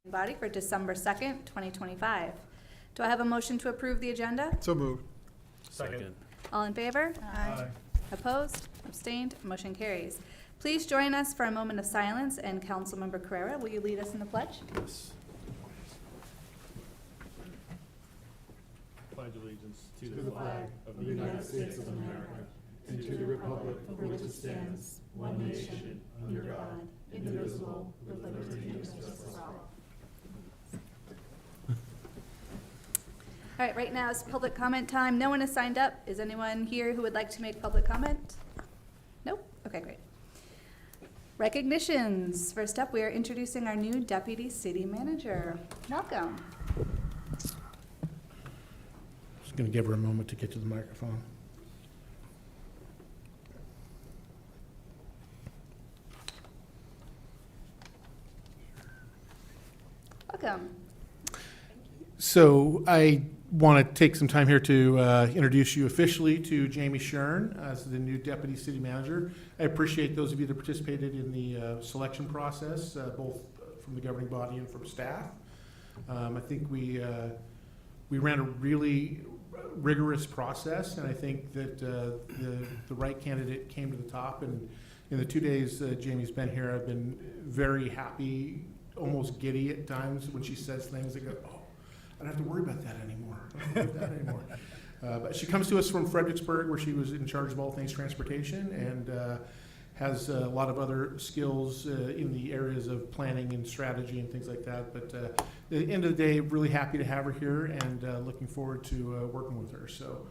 body for December 2nd, 2025. Do I have a motion to approve the agenda? So moved. Second. All in favor? Aye. Opposed? Abstained? Motion carries. Please join us for a moment of silence, and Councilmember Carrera, will you lead us in the pledge? Yes. Pledge allegiance to the flag of the United States of America and to the republic for which it stands, one nation, under God, indivisible, with liberty and justice for all. All right, right now is public comment time. No one has signed up. Is anyone here who would like to make public comment? Nope? Okay, great. Recognitions. First up, we are introducing our new Deputy City Manager. Welcome. Just going to give her a moment to get to the microphone. Welcome. So I want to take some time here to introduce you officially to Jamie Shearn as the new Deputy City Manager. I appreciate those of you that participated in the selection process, both from the governing body and from staff. I think we ran a really rigorous process, and I think that the right candidate came to the top. And in the 2 days Jamie's been here, I've been very happy, almost giddy at times when she says things that go, oh, I don't have to worry about that anymore. But she comes to us from Fredericksburg, where she was in charge of all things transportation, and has a lot of other skills in the areas of planning and strategy and things like that. But at the end of the day, really happy to have her here, and looking forward to working with her. So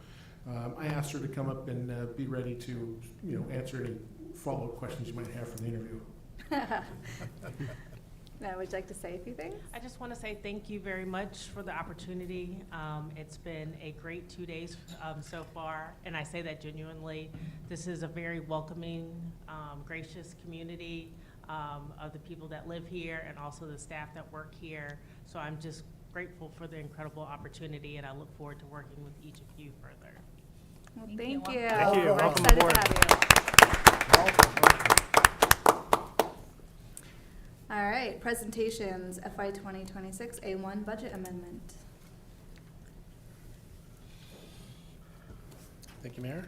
I asked her to come up and be ready to, answer any follow-up questions you might have for the interview. Now, would you like to say a few things? I just want to say thank you very much for the opportunity. It's been a great 2 days so far, and I say that genuinely. This is a very welcoming, gracious community of the people that live here and also the staff that work here. So I'm just grateful for the incredible opportunity, and I look forward to working with each of you further. Well, Thank thank you. you. Thank you. We're Welcome excited aboard. to have you. All right, presentations, FY 2026 A1 budget amendment. Thank you, Mayor.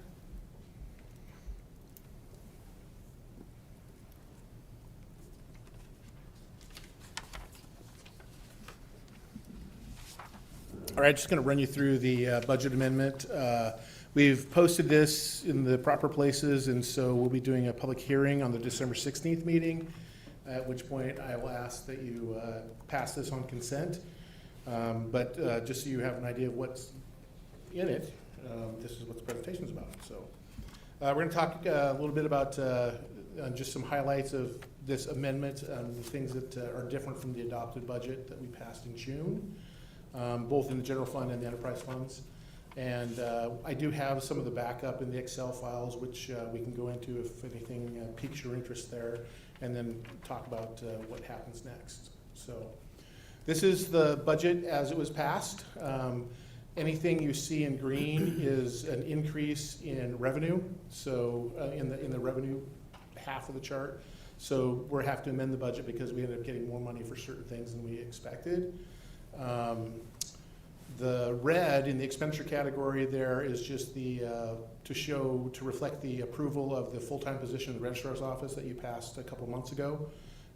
All right, just going to run you through the budget amendment. We've posted this in the proper places, and so we'll be doing a public hearing on the December 16th meeting, at which point I will ask that you pass this on consent. But just so you have an idea of what's in it, this is what the presentation is about. So we're going to talk a little bit about just some highlights of this amendment, the things that are different from the adopted budget that we passed in June, both in the general fund and the enterprise funds. And I do have some of the backup in the Excel files, which we can go into if anything piques your interest there, and then talk about what happens next. So this is the budget as it was passed. Anything you see in green is an increase in revenue, so in the revenue half of the chart. So we'll have to amend the budget because we ended up getting more money for certain things than we expected. The red in the expenditure category there is just the to reflect the approval of the full-time position in the registrar's office that you passed a couple months ago.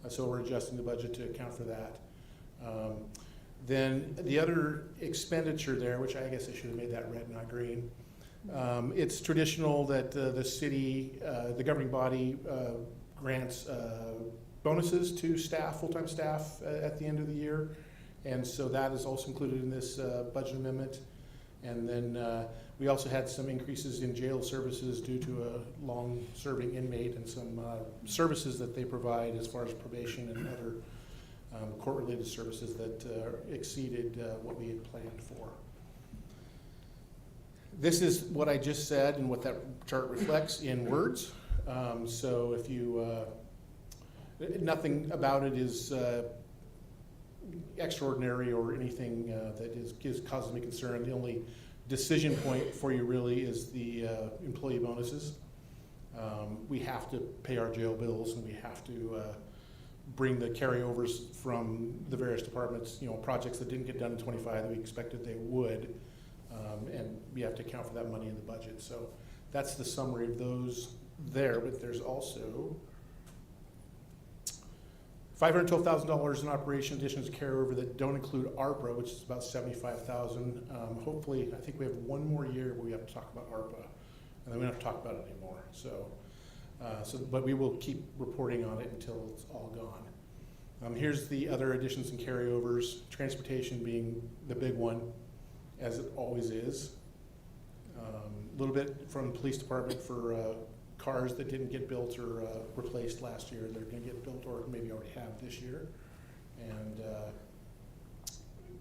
So we're adjusting the budget to account for that. Then the other expenditure there, which I guess I should have made that red, not green. It's traditional that the city, the governing body, grants bonuses to staff, full-time staff, at the end of the year. And so that is also included in this budget amendment. And then we also had some increases in jail services due to a long-serving inmate and some services that they provide as far as probation and other court-related services that exceeded what we had planned for. This is what I just said and what that chart reflects in words. So if you, nothing about it is extraordinary or anything that causes me concern. The only decision point for you really is the employee bonuses. We have to pay our jail bills, and we have to bring the carryovers from the various departments, projects that didn't get done in '25 that we expected they would, and we have to account for that money in the budget. So that's the summary of those there, but there's also $512,000 in operation additions carryover that don't include ARPA, which is about $75,000. Hopefully, I think we have one more year where we have to talk about ARPA, and then we don't have to talk about it anymore. But we will keep reporting on it until it's all gone. Here's the other additions and carryovers, transportation being the big one, as it always is. A little bit from the police department for cars that didn't get built or replaced last year. They're going to get built or maybe already have this year. And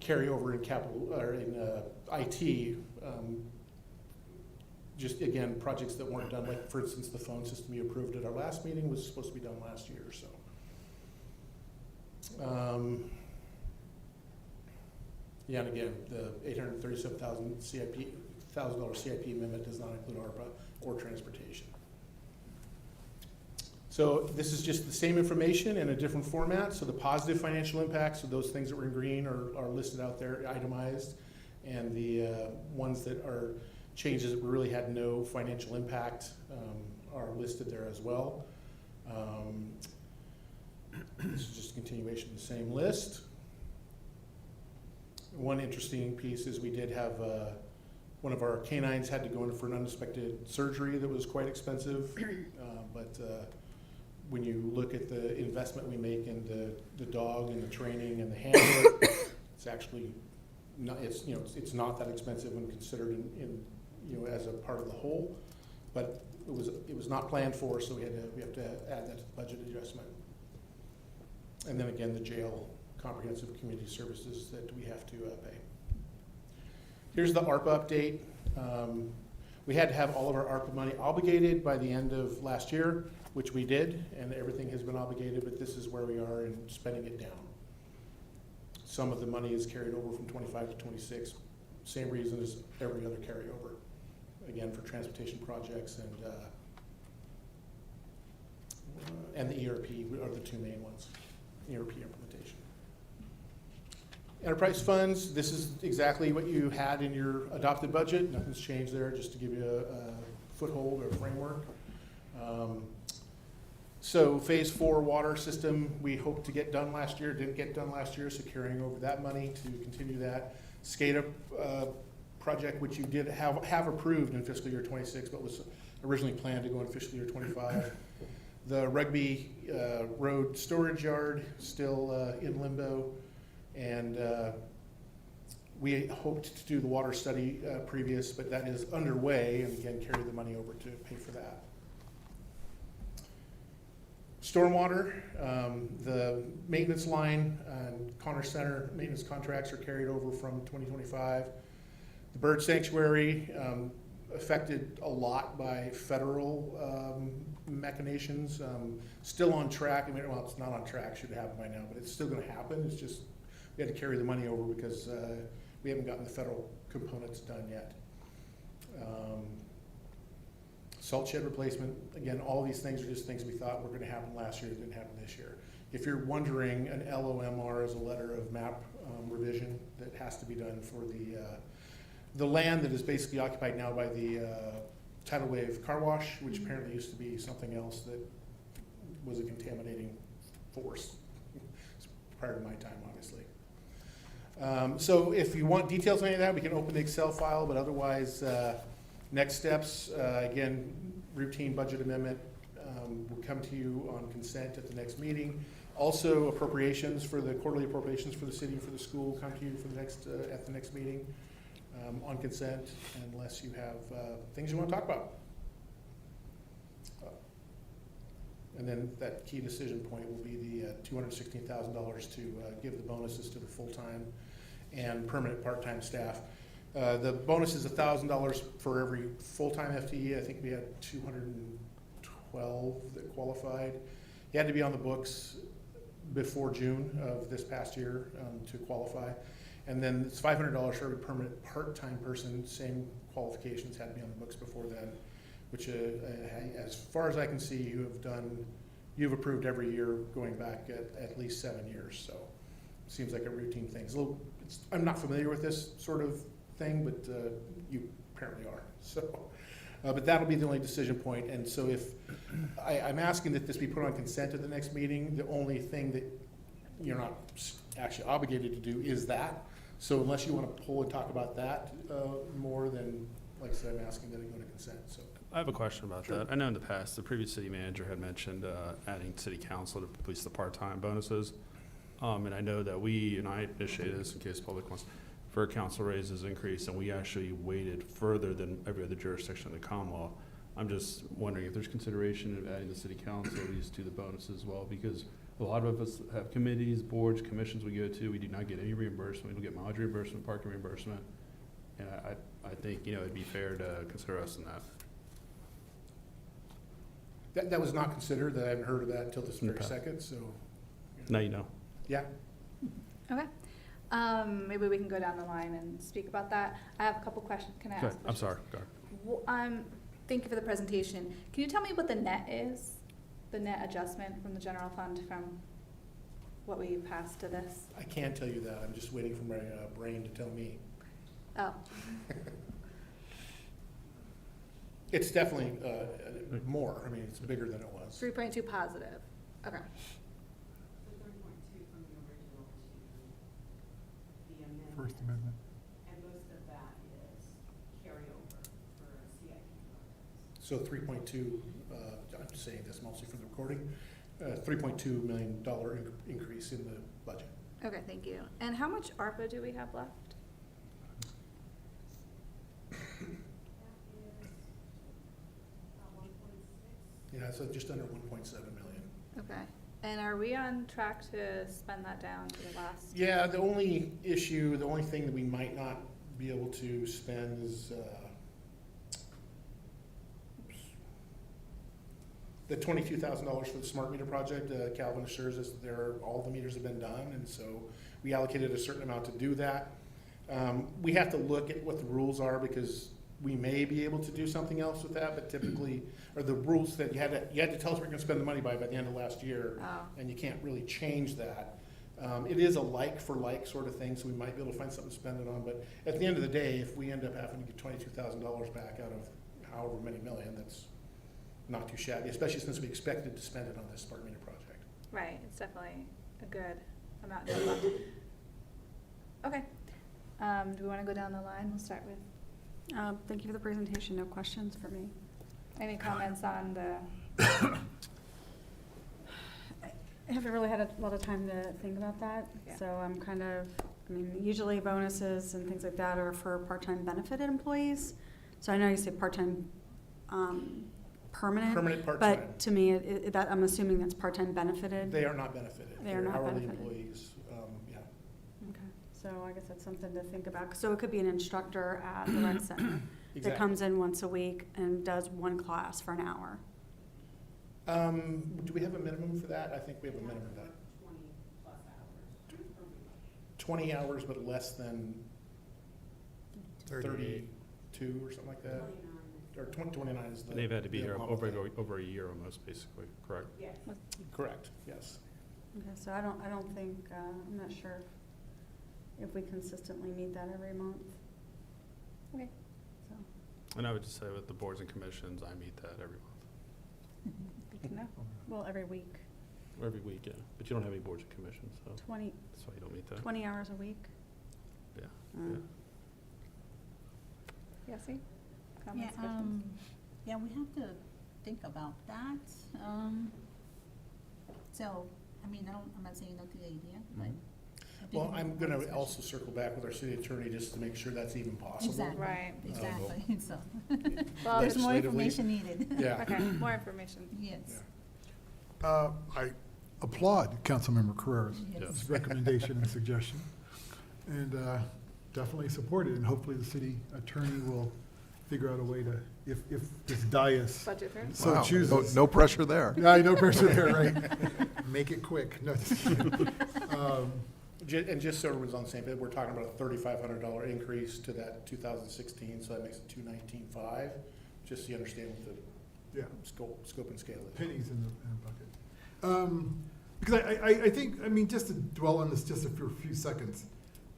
carryover in capital or in IT. Just again, projects that weren't done, like for instance, the phone system you approved at our last meeting was supposed to be done last year. So, yeah, and again, the $837,000 CIP amendment does not include ARPA or transportation. So this is just the same information in a different format. So the positive financial impacts, so those things that were in green are listed out there, itemized, and the ones that are changes that really had no financial impact are listed there as well. This is just a continuation of the same list. One interesting piece is we did have one of our canines had to go in for an unexpected surgery that was quite expensive, but when you look at the investment we make in the dog and the training and the handler, it's actually not, it's not that expensive when considered in as a part of the whole, but it was not planned for, so we have to add that to the budget adjustment. And then again, the jail comprehensive community services that we have to pay. Here's the ARPA update. We had to have all of our ARPA money obligated by the end of last year, which we did, and everything has been obligated, but this is where we are in spending it down. Some of the money is carried over from 25 to 26, same reason as every other carryover. Again, for transportation projects and the ERP are the two main ones, ERP implementation. Enterprise funds, this is exactly what you had in your adopted budget. Nothing's changed there, just to give you a foothold or a framework. So phase 4 water system, we hoped to get done last year, didn't get done last year, so carrying over that money to continue that. SCADA project, which you did have approved in fiscal year 26, but was originally planned to go in fiscal year 25. The Rugby Road Storage Yard, still in limbo. And we hoped to do the water study previous, but that is underway, and again, carry the money over to pay for that. Stormwater, the maintenance line and Connor Center maintenance contracts are carried over from 2025. The bird sanctuary, affected a lot by federal machinations. Still on track. I mean, well, it's not on track, should happen by now, but it's still going to happen. It's just we had to carry the money over because we haven't gotten the federal components done yet. Salt shed replacement, again, all these things are just things we thought were going to happen last year that didn't happen this year. If you're wondering, an LOMR is a letter of map revision that has to be done for the land that is basically occupied now by the tidal wave car wash, which apparently used to be something else that was a contaminating force. It's prior to my time, obviously. So if you want details on any of that, we can open the Excel file, but otherwise, next steps, again, routine budget amendment will come to you on consent at the next meeting. Also, appropriations for the quarterly appropriations for the city and for the school will come to you for the next at the next meeting on consent, unless you have things you want to talk about. And then that key decision point will be the $216,000 to give the bonuses to the full-time and permanent part-time staff. The bonus is $1,000 for every full-time FTE. I think we had 212 that qualified. You had to be on the books before June of this past year to qualify. And then it's $500 for every permanent part-time person. Same qualifications, had to be on the books before then, which as far as I can see, you have done you've approved every year going back at least 7 years, so seems like a routine thing. I'm not familiar with this sort of thing, but you apparently are, so. But that'll be the only decision point, and so if, I'm asking that this be put on consent at the next meeting. The only thing that you're not actually obligated to do is that. So unless you want to pull and talk about that more, then, like I said, I'm asking that it go to consent, so. I have a question about Sure. that. I know in the past, the previous city manager had mentioned adding city council to police the part-time bonuses. And I know that I initiated this in case the public wants, for council raises increase, and we actually waited further than every other jurisdiction in the Commonwealth. I'm just wondering if there's consideration of adding the city council to the bonus as well, because a lot of us have committees, boards, commissions we go to. We do not get any reimbursement. We don't get mileage reimbursement, parking reimbursement. And I think, it'd be fair to consider us in that. That was not considered, I haven't heard of that until this very Okay. second, so, Now you know. yeah. Okay. Maybe we can go down the line and speak about that. I have a couple questions. Can I Go ask ahead. I'm sorry. Go ahead. Thank you for the presentation. Can you tell me what the net is? The net adjustment from the general fund from what we passed to this? I can't tell you that, I'm just waiting for my brain to tell me. Oh, It's definitely more, I mean, it's bigger than it was. 3.2 positive. Okay. The 3.2 from the original to the amendment. First Amendment. And most of that is carryover for CIP projects. So 3.2, I'm just saying this mostly for the recording, $3.2 million increase in the budget. Okay, thank you. And how much ARPA do we have left? That is about 1.6. Yeah, so just under 1.7 million. Okay. And are we on track to spend that down to the last? Yeah, the only thing that we might not be able to spend is the $22,000 for the smart meter project. Calvin assures us that all the meters have been done, and so we allocated a certain amount to do that. We have to look at what the rules are, because we may be able to do something else with that, but typically, or the rules that you had to tell us we're gonna spend the money by the end of last year, Oh. and you can't really change that. It is a like for like sort of thing, so we might be able to find something to spend it on, but at the end of the day, if we end up having to get $22,000 back out of however many million, that's not too shabby, especially since we expected to spend it on this smart meter project. Right, it's definitely a good amount to fund. Okay. Do we want to go down the line? We'll start with, Thank you for the presentation. No questions for me. any comments on the, I haven't really had a lot of time to think about that, Yeah. so I'm usually bonuses and things like that are for part-time benefited employees. So I know you say part-time, permanent. Permanent part-time. But to me, that, I'm assuming that's part-time benefited. They are not benefited. They are They're not hourly benefited. employees, yeah. Okay, so I guess that's something to think about. So it could be an instructor at the rec center that Exactly. comes in once a week and does one class for an hour. Do we have a minimum for that? I think we have a minimum of that. 20 plus hours per week. 20 hours, but less than 32 or something like that? 29. Or 29 is the. And they've had to be the here lump over thing. a year almost, basically, correct? Yes. Correct, yes. Okay, so I don't think, I'm not sure if we consistently meet that every month, okay. so. And I would just say with the boards and commissions, I meet that every month, Good to know. Well, every week, or every week, yeah. But you don't have any boards and commissions, so 20 that's why you don't meet that. 20 hours a week. Yeah, Mm. yeah. Yessie? Yeah, Comments, questions? yeah, we have to think about that. So, I'm not saying no to the idea, but. Mhm. I think Well, we I'm have gonna discussion. also circle back with our city attorney just to make sure that's even possible. Exactly. Right. Exactly, so. Well, There's more legislatively. information needed. Yeah. Okay, more information. Yes. I applaud Councilmember Carrera's Yes. recommendation and suggestion, and definitely support it, and hopefully the city attorney will figure out a way to, if this dais Budget for? so Wow, chooses. no pressure there. Yeah, no pressure there, right? Make it quick. No, just kidding. And just so everyone's on the same page, we're talking about a $3,500 increase to that 2016, so that makes it $219,500, just so you understand what the Yeah, scope and scale is. pennies in the bucket. Because I think, I mean, just to dwell on this just for a few seconds,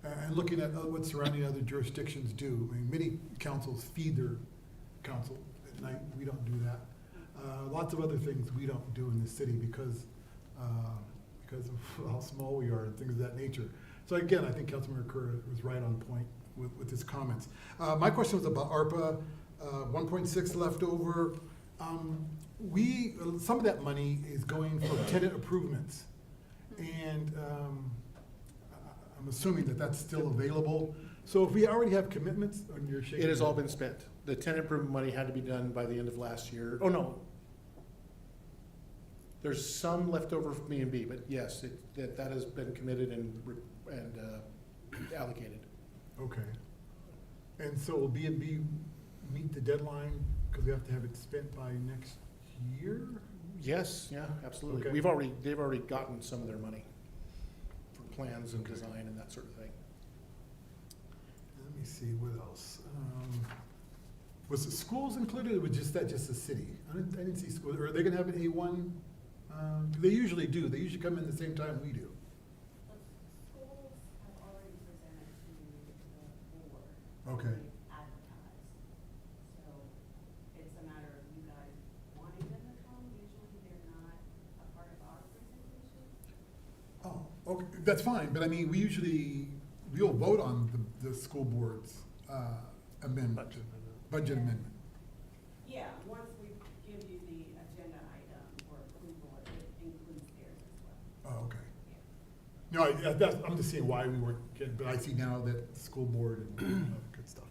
and looking at what surrounding other jurisdictions do, I mean, many councils feed their council at night, we don't do that. Lots of other things we don't do in this city because of how small we are and things of that nature. So again, I think Councilmember Kerr was right on point with his comments. My question was about ARPA, 1.6 left over. Some of that money is going for tenant improvements. And I'm assuming that that's still available. So if we already have commitments, and you're shaking. It has your all head. been spent. The tenant improvement money had to be done by the end of last year. Oh, no. There's some left over from B&B, but yes, that has been committed and allocated. Okay. And so will B&B meet the deadline because we have to have it spent by next year? Yes, yeah, absolutely. Okay. They've already gotten some of their money for plans and design and that sort of thing. Let me see, what else? Was the schools included, or was just the city? I didn't see schools. Are they gonna have an A1? They usually do. They usually come in the same time we do. The schools have already presented to the board. Okay. Advertised. So it's a matter of you guys wanting them to come. Usually they're not a part of our presentation. Oh, okay, that's fine, but I mean, we'll vote on the school board's amendment, budget amendment. Yeah, once we give you the agenda item for approval, it includes theirs as well. Oh, okay. No, I'm just seeing why we weren't getting, but I see now that the school board and other good stuff,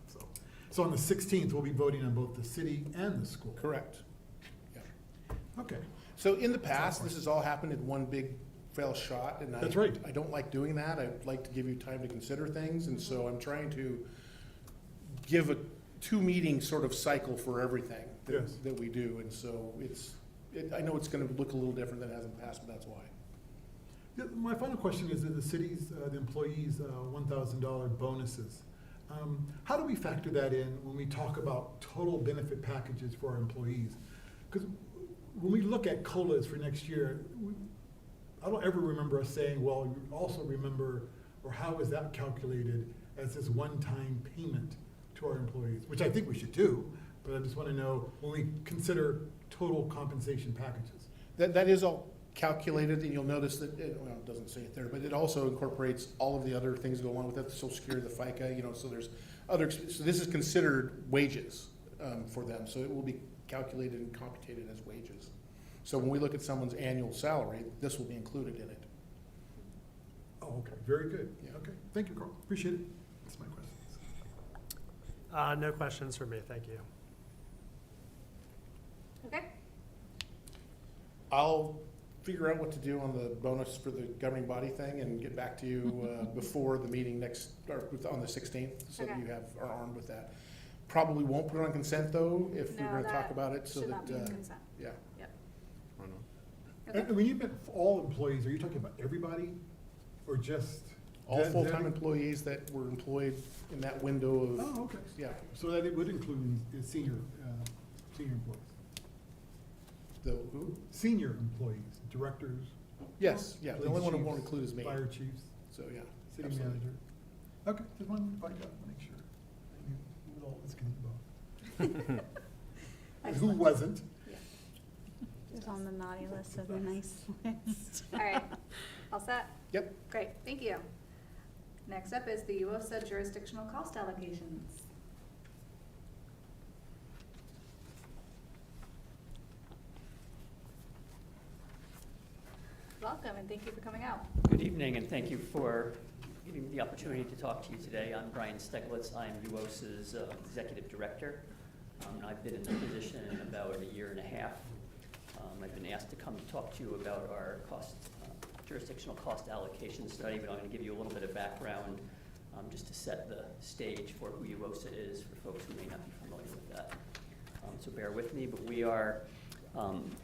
so on the 16th, we'll be voting on both the city and the school. Correct. Yeah. Okay, So in the past, this has all happened in one big fail shot, and That's right. I don't like doing that. I'd like to give you time to consider things, and so I'm trying to give a 2-meeting sort of cycle for everything Yes. that we do, and so I know it's gonna look a little different than it has in the past, but that's why. Yeah, my final question is that the city's, the employees' $1,000 bonuses. How do we factor that in when we talk about total benefit packages for our employees? Because when we look at COLAs for next year, I don't ever remember us saying, well, you also remember, or how is that calculated as this one-time payment to our employees? Which I think we should do, but I just want to know when we consider total compensation packages. That is all calculated, and you'll notice that, well, it doesn't say it there, but it also incorporates all of the other things that go along with it, the Social Security, the FICA, so there's other, so this is considered wages for them, so it will be calculated and computed as wages. So when we look at someone's annual salary, this will be included in it. Oh, okay, very good. Yeah. Okay, thank you, Carl, appreciate it. That's my questions. No questions for me, thank you. Okay, I'll figure out what to do on the bonus for the governing body thing and get back to you before the meeting on the 16th, so that Okay. you are armed with that. Probably won't put it on consent, though, if we're No, gonna talk that about it, so should not be in that, consent. yeah. I don't know. Okay. And when you meant all employees, are you talking about everybody, or just? All that- full-time that- employees that were employed in that window of, Oh, okay. yeah, So that it would include senior employees, the, who? senior employees, directors, Yes, yeah, the only one it police won't chiefs, include is me, fire chiefs, so, yeah. city absolutely. manager. Okay, just wanted to find out, make sure. I knew who all was getting involved. And who Excellent. wasn't. It's on the naughty list of the nice list. All right, all set? Yep. Great, thank you. Next up is the UOSA jurisdictional cost allocations. Welcome, and thank you for coming out. Good evening, and thank you for giving me the opportunity to talk to you today. I'm Brian Steglitz. I'm UOSA's Executive Director. And I've been in the position about a year and a half. I've been asked to come talk to you about our jurisdictional cost allocation study, but I'm going to give you a little bit of background just to set the stage for who UOSA is for folks who may not be familiar with that. So bear with me, but we are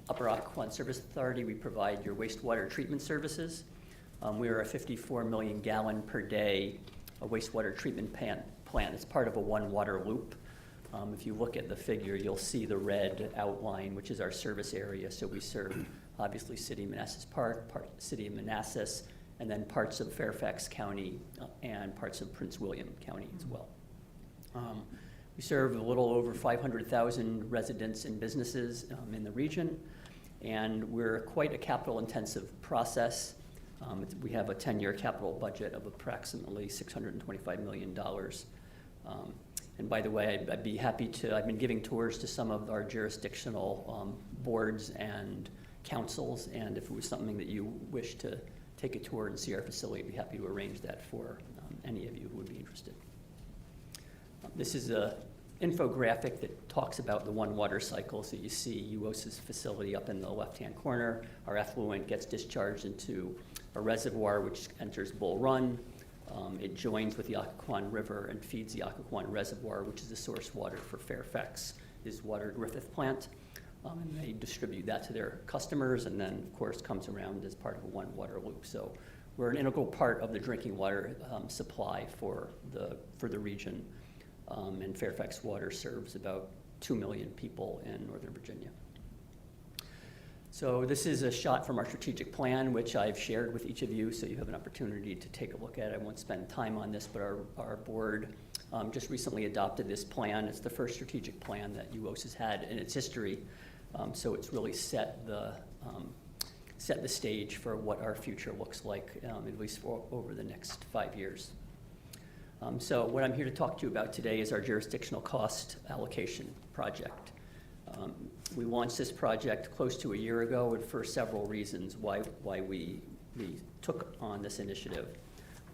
Upper Occoquan Service Authority. We provide your wastewater treatment services. We are a 54 million gallon per day wastewater treatment plant. It's part of a one water loop. If you look at the figure, you'll see the red outline, which is our service area. So we serve obviously City of Manassas Park, City of Manassas, and then parts of Fairfax County and parts of Prince William County as well. We serve a little over 500,000 residents and businesses in the region, and we're quite a capital-intensive process. We have a 10-year capital budget of approximately $625 million. And by the way, I'd be happy to, I've been giving tours to some of our jurisdictional boards and councils, and if it was something that you wish to take a tour and see our facility, I'd be happy to arrange that for any of you who would be interested. This is an infographic that talks about the one water cycle. So you see UOSA's facility up in the left-hand corner. Our effluent gets discharged into a reservoir which enters Bull Run. It joins with the Occoquan River and feeds the Occoquan Reservoir, which is the source water for Fairfax's Water Griffith plant. And they distribute that to their customers, and then, of course, comes around as part of a one water loop. So we're an integral part of the drinking water supply for the region. And Fairfax Water serves about 2 million people in Northern Virginia. So this is a shot from our strategic plan, which I've shared with each of you, so you have an opportunity to take a look at it. I won't spend time on this, but our board just recently adopted this plan. It's the first strategic plan that UOSA's had in its history, so it's really set the stage for what our future looks like, at least for over the next 5 years. So what I'm here to talk to you about today is our jurisdictional cost allocation project. We launched this project close to a year ago, and for several reasons why we took on this initiative.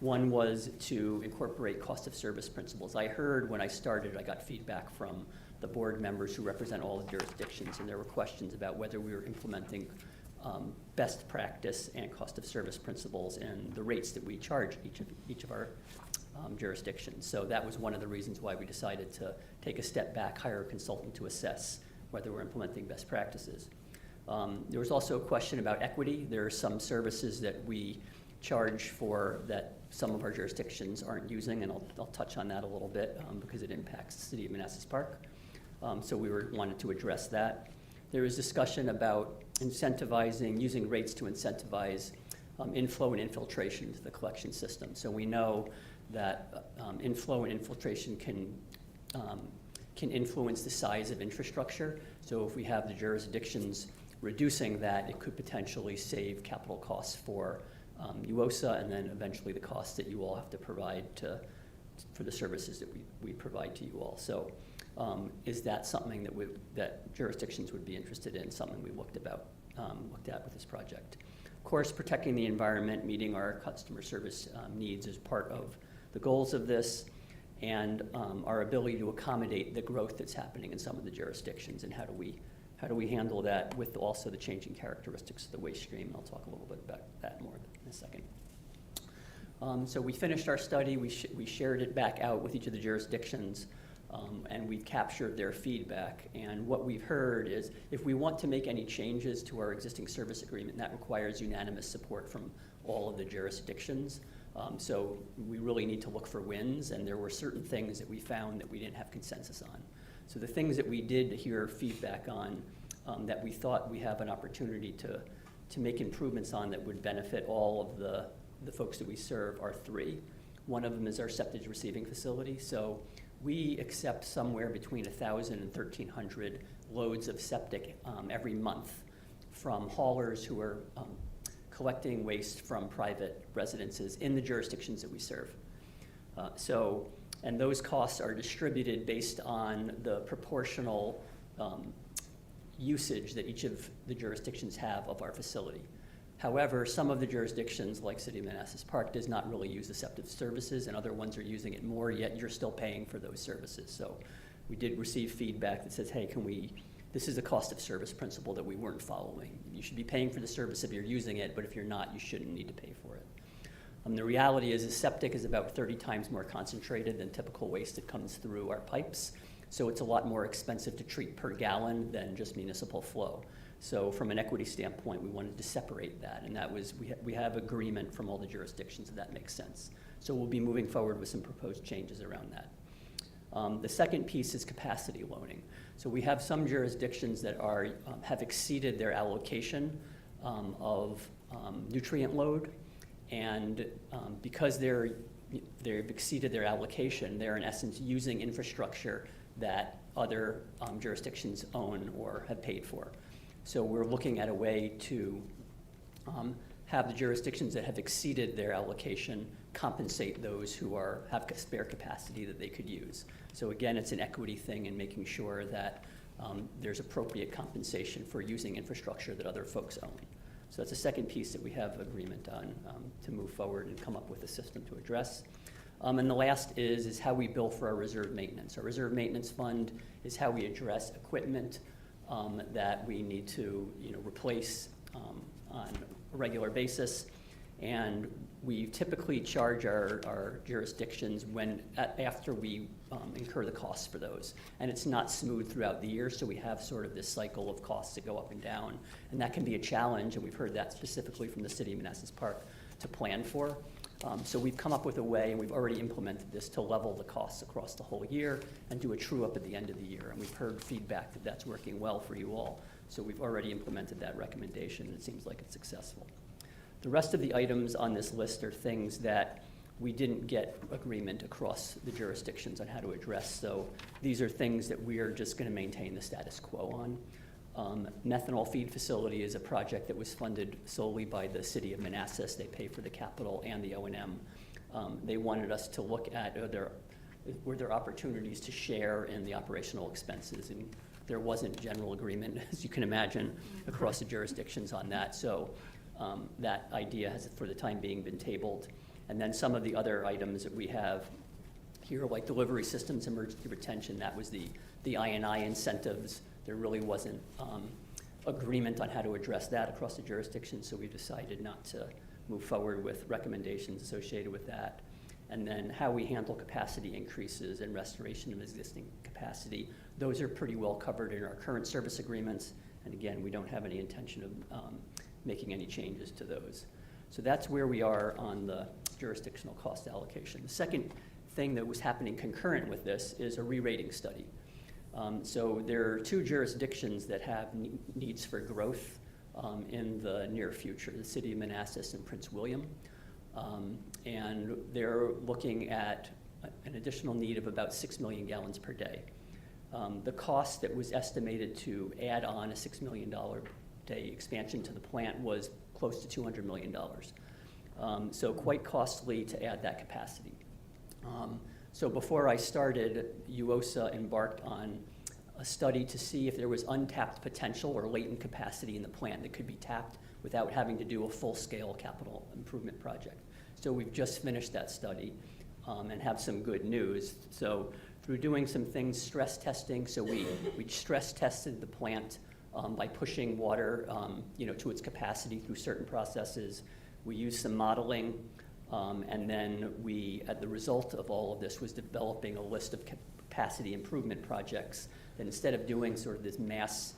One was to incorporate cost of service principles. I heard when I started, I got feedback from the board members who represent all the jurisdictions, and there were questions about whether we were implementing best practice and cost of service principles and the rates that we charge each of our jurisdictions. So that was one of the reasons why we decided to take a step back, hire a consultant to assess whether we're implementing best practices. There was also a question about equity. There are some services that we charge for that some of our jurisdictions aren't using, and I'll touch on that a little bit because it impacts the City of Manassas Park. So we wanted to address that. There was discussion about incentivizing, using rates to incentivize inflow and infiltration into the collection system. So we know that inflow and infiltration can influence the size of infrastructure. So if we have the jurisdictions reducing that, it could potentially save capital costs for UOSA, and then eventually the costs that you all have to provide for the services that we provide to you all. So is that something that jurisdictions would be interested in, something we looked at with this project? Of course, protecting the environment, meeting our customer service needs is part of the goals of this, and our ability to accommodate the growth that's happening in some of the jurisdictions, and how do we handle that with also the changing characteristics of the waste stream. And I'll talk a little bit about that more in a second. So we finished our study. We shared it back out with each of the jurisdictions, and we've captured their feedback. And what we've heard is if we want to make any changes to our existing service agreement, that requires unanimous support from all of the jurisdictions. So we really need to look for wins, and there were certain things that we found that we didn't have consensus on. So the things that we did hear feedback on that we thought we have an opportunity to make improvements on that would benefit all of the folks that we serve are three. One of them is our septic receiving facility. So we accept somewhere between 1,000 and 1,300 loads of septic every month from haulers who are collecting waste from private residences in the jurisdictions that we serve. And those costs are distributed based on the proportional usage that each of the jurisdictions have of our facility. However, some of the jurisdictions, like City of Manassas Park, does not really use the septic services, and other ones are using it more, yet you're still paying for those services. So we did receive feedback that says, hey, this is a cost of service principle that we weren't following. You should be paying for the service if you're using it, but if you're not, you shouldn't need to pay for it. The reality is septic is about 30 times more concentrated than typical waste that comes through our pipes. So it's a lot more expensive to treat per gallon than just municipal flow. So from an equity standpoint, we wanted to separate that, and that was, we have agreement from all the jurisdictions that makes sense. So we'll be moving forward with some proposed changes around that. The second piece is capacity loaning. So we have some jurisdictions that have exceeded their allocation of nutrient load. And because they've exceeded their allocation, they're in essence using infrastructure that other jurisdictions own or have paid for. So we're looking at a way to have the jurisdictions that have exceeded their allocation compensate those who have spare capacity that they could use. So again, it's an equity thing in making sure that there's appropriate compensation for using infrastructure that other folks own. So that's the second piece that we have agreement on to move forward and come up with a system to address. And the last is how we bill for our reserve maintenance. Our reserve maintenance fund is how we address equipment that we need to replace on a regular basis. And we typically charge our jurisdictions after we incur the costs for those. And it's not smooth throughout the year, so we have sort of this cycle of costs that go up and down. And that can be a challenge, and we've heard that specifically from the City of Manassas Park to plan for. So we've come up with a way, and we've already implemented this, to level the costs across the whole year and do a true-up at the end of the year. And we've heard feedback that that's working well for you all. So we've already implemented that recommendation, and it seems like it's successful. The rest of the items on this list are things that we didn't get agreement across the jurisdictions on how to address. So these are things that we are just going to maintain the status quo on. Methanol feed facility is a project that was funded solely by the City of Manassas. They pay for the capital and the O&M. They wanted us to look at were there opportunities to share in the operational expenses, and there wasn't general agreement, as you can imagine, across the jurisdictions on that. So that idea has, for the time being, been tabled. And then some of the other items that we have here, like delivery systems, emergency retention, that was the I&I incentives. There really wasn't agreement on how to address that across the jurisdiction, so we decided not to move forward with recommendations associated with that. And then how we handle capacity increases and restoration of existing capacity, those are pretty well covered in our current service agreements. And again, we don't have any intention of making any changes to those. So that's where we are on the jurisdictional cost allocation. The second thing that was happening concurrent with this is a re-rating study. So there are two jurisdictions that have needs for growth in the near future, the City of Manassas and Prince William. And they're looking at an additional need of about 6 million gallons per day. The cost that was estimated to add on a $6 million day expansion to the plant was close to $200 million. So quite costly to add that capacity. So before I started, UOSA embarked on a study to see if there was untapped potential or latent capacity in the plant that could be tapped without having to do a full-scale capital improvement project. So we've just finished that study and have some good news. So through doing some things, stress testing, so we stress tested the plant by pushing water to its capacity through certain processes. We used some modeling, and then the result of all of this was developing a list of capacity improvement projects that instead of doing sort of this mass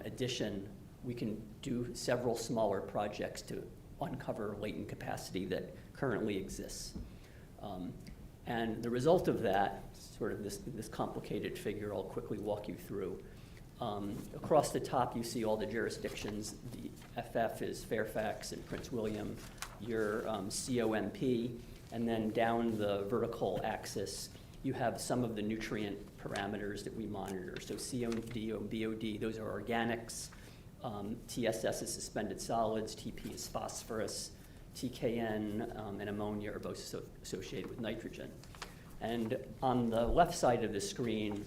addition, we can do several smaller projects to uncover latent capacity that currently exists. And the result of that, sort of this complicated figure I'll quickly walk you through. Across the top, you see all the jurisdictions. The FF is Fairfax and Prince William, your COMP, and then down the vertical axis, you have some of the nutrient parameters that we monitor. So COD, BOD, those are organics. TSS is suspended solids, TP is phosphorus, TKN and ammonia are both associated with nitrogen. And on the left side of the screen,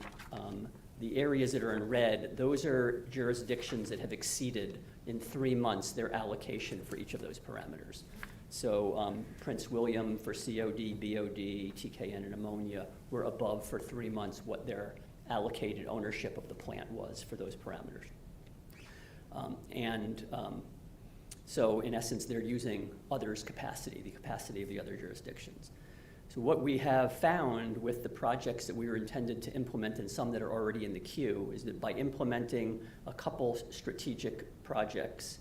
the areas that are in red, those are jurisdictions that have exceeded in 3 months their allocation for each of those parameters. So Prince William for COD, BOD, TKN, and ammonia were above for 3 months what their allocated ownership of the plant was for those parameters. So in essence, they're using others' capacity, the capacity of the other jurisdictions. So what we have found with the projects that we were intended to implement and some that are already in the queue is that by implementing a couple strategic projects,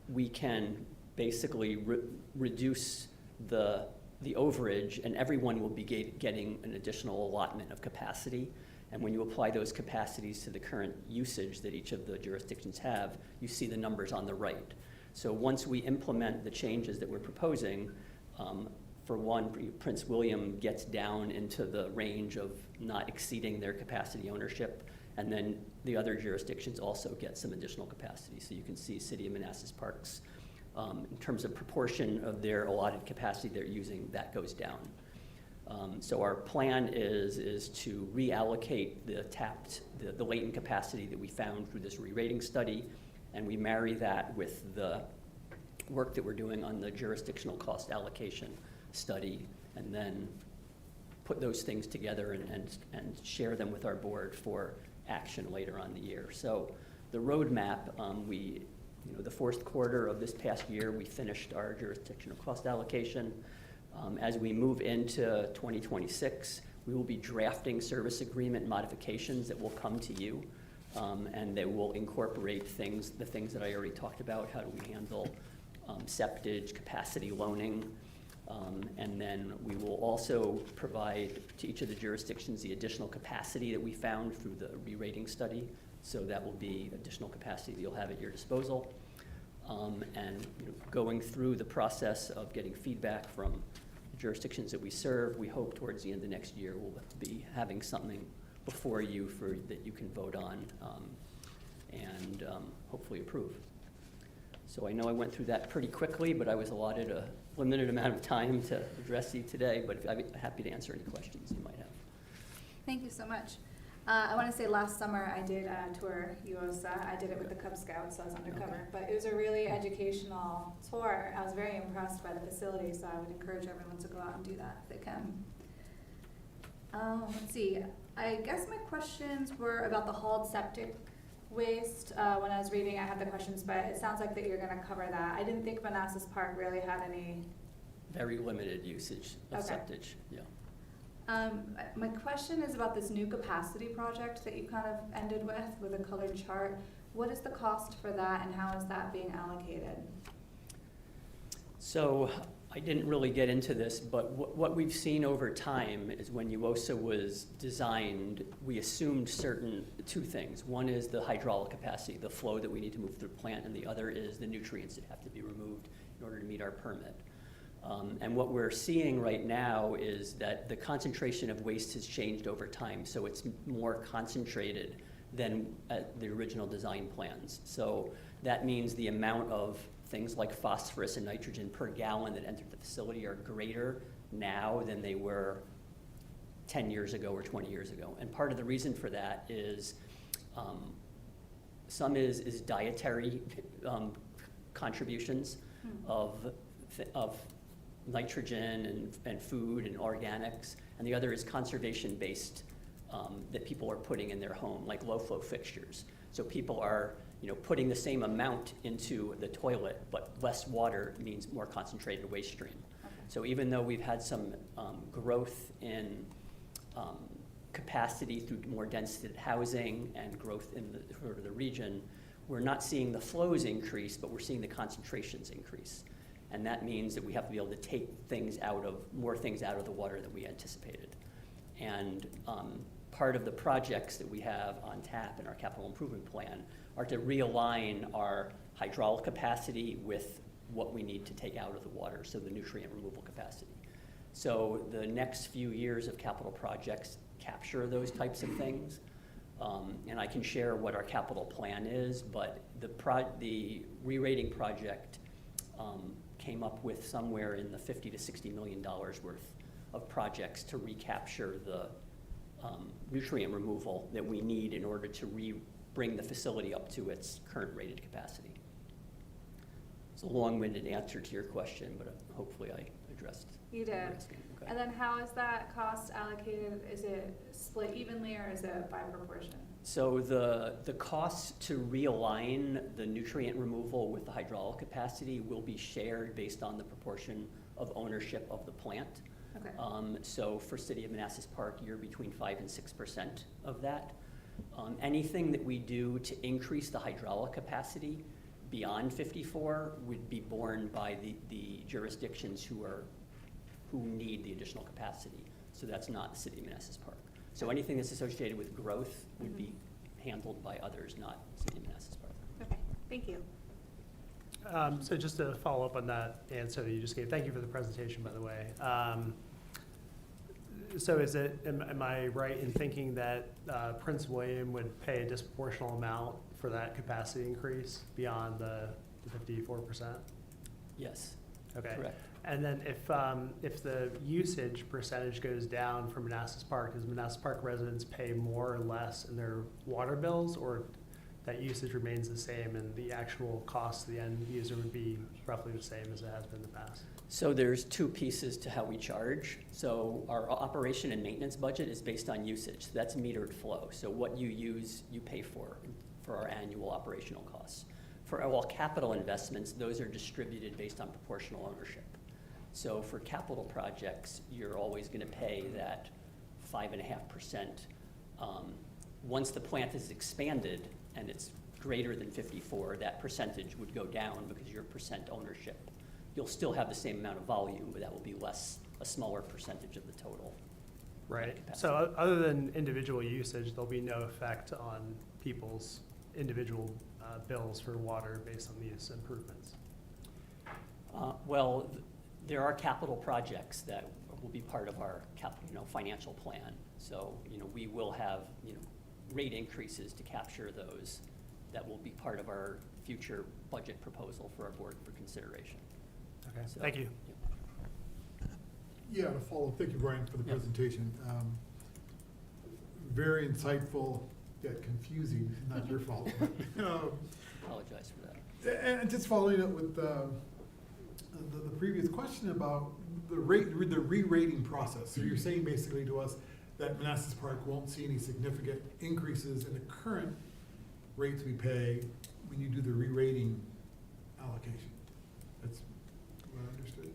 we can basically reduce the overage, and everyone will be getting an additional allotment of capacity. And when you apply those capacities to the current usage that each of the jurisdictions have, you see the numbers on the right. So once we implement the changes that we're proposing, for one, Prince William gets down into the range of not exceeding their capacity ownership, and then the other jurisdictions also get some additional capacity. So you can see City of Manassas Parks, in terms of proportion of their allotted capacity they're using, that goes down. So our plan is to reallocate the latent capacity that we found through this re-rating study, and we marry that with the work that we're doing on the jurisdictional cost allocation study, and then put those things together and share them with our board for action later on in the year. So the roadmap, the fourth quarter of this past year, we finished our jurisdictional cost allocation. As we move into 2026, we will be drafting service agreement modifications that will come to you, and they will incorporate the things that I already talked about. How do we handle septage, capacity loaning, and then we will also provide to each of the jurisdictions the additional capacity that we found through the re-rating study. So that will be additional capacity that you'll have at your disposal. And going through the process of getting feedback from the jurisdictions that we serve, we hope towards the end of next year we'll be having something before you that you can vote on and hopefully approve. So I know I went through that pretty quickly, but I was allotted a limited amount of time to address you today, but I'd be happy to answer any questions you might have. Thank you so much. I want to say last summer I did tour UOSA. I did it with the Cub Scouts, so I was undercover. Okay. But it was a really educational tour. I was very impressed by the facility, so I would encourage everyone to go out and do that if they can. Let's see. I guess my questions were about the hauled septic waste. When I was reading, I had the questions, but it sounds like that you're going to cover that. I didn't think Manassas Park really had any. Very limited usage of Okay. septage, yeah. My question is about this new capacity project that you kind of ended with a colored chart. What is the cost for that, and how is that being allocated? So I didn't really get into this, but what we've seen over time is when UOSA was designed, we assumed two things. One is the hydraulic capacity, the flow that we need to move through the plant, and the other is the nutrients that have to be removed in order to meet our permit. And what we're seeing right now is that the concentration of waste has changed over time, so it's more concentrated than the original design plans. So that means the amount of things like phosphorus and nitrogen per gallon that entered the facility are greater now than they were 10 years ago or 20 years ago. And part of the reason for that is some is dietary contributions of nitrogen and food and organics, and the other is conservation-based that people are putting in their home, like low-flow fixtures. So people are putting the same amount into the toilet, but less water means more concentrated waste stream. Okay. So even though we've had some growth in capacity through more density housing and growth in the region, we're not seeing the flows increase, but we're seeing the concentrations increase. And that means that we have to be able to take more things out of the water than we anticipated. And part of the projects that we have on tap in our capital improvement plan are to realign our hydraulic capacity with what we need to take out of the water, so the nutrient removal capacity. So the next few years of capital projects capture those types of things. And I can share what our capital plan is, but the re-rating project came up with somewhere in the $50 to $60 million worth of projects to recapture the nutrient removal that we need in order to bring the facility up to its current rated capacity. It's a long-winded answer to your question, but hopefully I addressed. You did. Okay. And then how is that cost allocated? Is it split evenly or is it by proportion? So the cost to realign the nutrient removal with the hydraulic capacity will be shared based on the proportion of ownership of the plant. Okay. So for City of Manassas Park, you're between 5% and 6% of that. Anything that we do to increase the hydraulic capacity beyond 54 would be borne by the jurisdictions who need the additional capacity. So that's not the City of Manassas Park. So anything that's associated with growth would be handled by others, not City of Manassas Park. Okay, thank you. So just to follow up on that answer that you just gave, thank you for the presentation, by the way. So is it, am I right in thinking that Prince William would pay a disproportional amount for that capacity increase beyond the 54%? Yes, Okay. correct. And then if the usage percentage goes down for Manassas Park, does Manassas Park residents pay more or less in their water bills, or that usage remains the same and the actual cost to the end user would be roughly the same as it has been in the past? So there's two pieces to how we charge. So our operation and maintenance budget is based on usage. That's metered flow. So what you use, you pay for our annual operational costs. For all capital investments, those are distributed based on proportional ownership. So for capital projects, you're always going to pay that 5.5%. Once the plant is expanded and it's greater than 54, that percentage would go down because your percent ownership. You'll still have the same amount of volume, but that will be a smaller percentage of the total. Right. capacity. So other than individual usage, there'll be no effect on people's individual bills for water based on these improvements? Well, there are capital projects that will be part of our financial plan. So, we will have, rate increases to capture those that will be part of our future budget proposal for our board for consideration. Okay, So, thank you. Yeah, to follow, thank you, Brian, for the Yeah. presentation. Very insightful, yet confusing, not your fault. Apologize for that. And just following up with the previous question about the re-rating process. So you're saying basically to us that Manassas Park won't see any significant increases in the current rates we pay when you do the re-rating allocation. That's what I understood.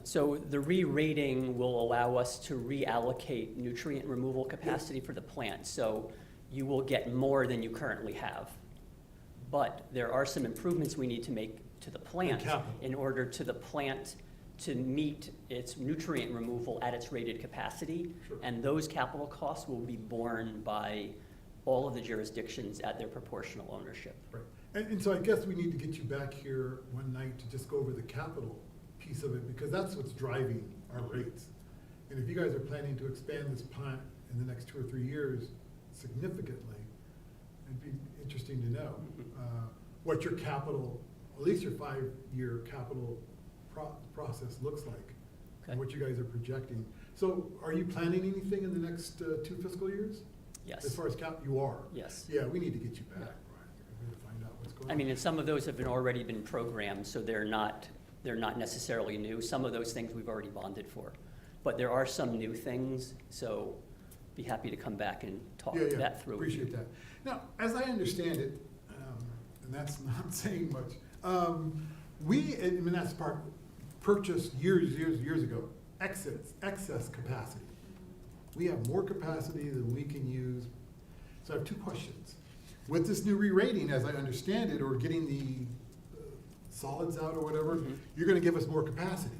So the re-rating will allow us to reallocate nutrient removal capacity for the plant. So you will get more than you currently have. But there are some improvements we need to make to the plant capital. in order to the plant to meet its nutrient removal at its rated capacity. Sure. And those capital costs will be borne by all of the jurisdictions at their proportional ownership. Right. And so I guess we need to get you back here one night to just go over the capital piece of it, because that's what's driving our rates. And if you guys are planning to expand this plant in the next 2 or 3 years significantly, it'd be interesting to know what your capital, at least your 5-year capital process looks like, Okay. and what you guys are projecting. So are you planning anything in the next 2 fiscal years? Yes. As far as you are? Yes. Yeah, we need to get you back, Yeah. Brian. We need to find out what's going on. I mean, and some of those have already been programmed, so they're not necessarily new. Some of those things we've already bonded for. But there are some new things, so be happy to come back and talk Yeah, that through with you. appreciate that. Now, as I understand it, and that's not saying much, we in Manassas Park purchased years ago excess capacity. We have more capacity than we can use. So I have 2 questions. With this new re-rating, as I understand it, or getting the solids out or whatever, Mhm. you're gonna give us more capacity,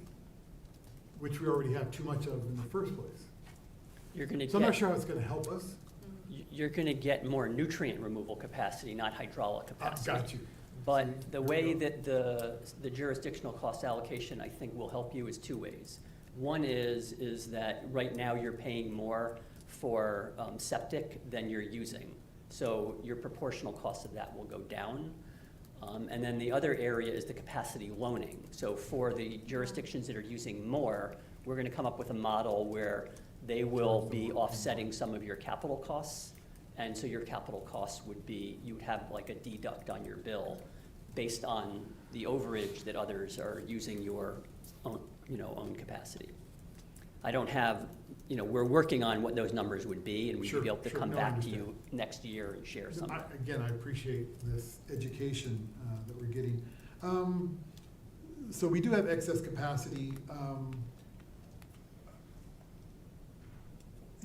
which we already have too much of in the first place. You're gonna So I'm not get, sure how it's gonna help us. you're gonna get more nutrient removal capacity, not hydraulic capacity. Got you. But See, the there we way go. that the jurisdictional cost allocation, I think, will help you is 2 ways. One is that right now you're paying more for septic than you're using. So your proportional cost of that will go down. And then the other area is the capacity loaning. So for the jurisdictions that are using more, we're gonna come up with a model where they will be offsetting some of your capital costs. And so your capital costs would be, you would have like a deduct on your bill based on the overage that others are using your own, own capacity. I don't have, we're working on what those numbers would be, and we'd Sure, be able to sure. come No, I back to understand. you next year and share some. Again, I appreciate this education that we're getting. So we do have excess capacity.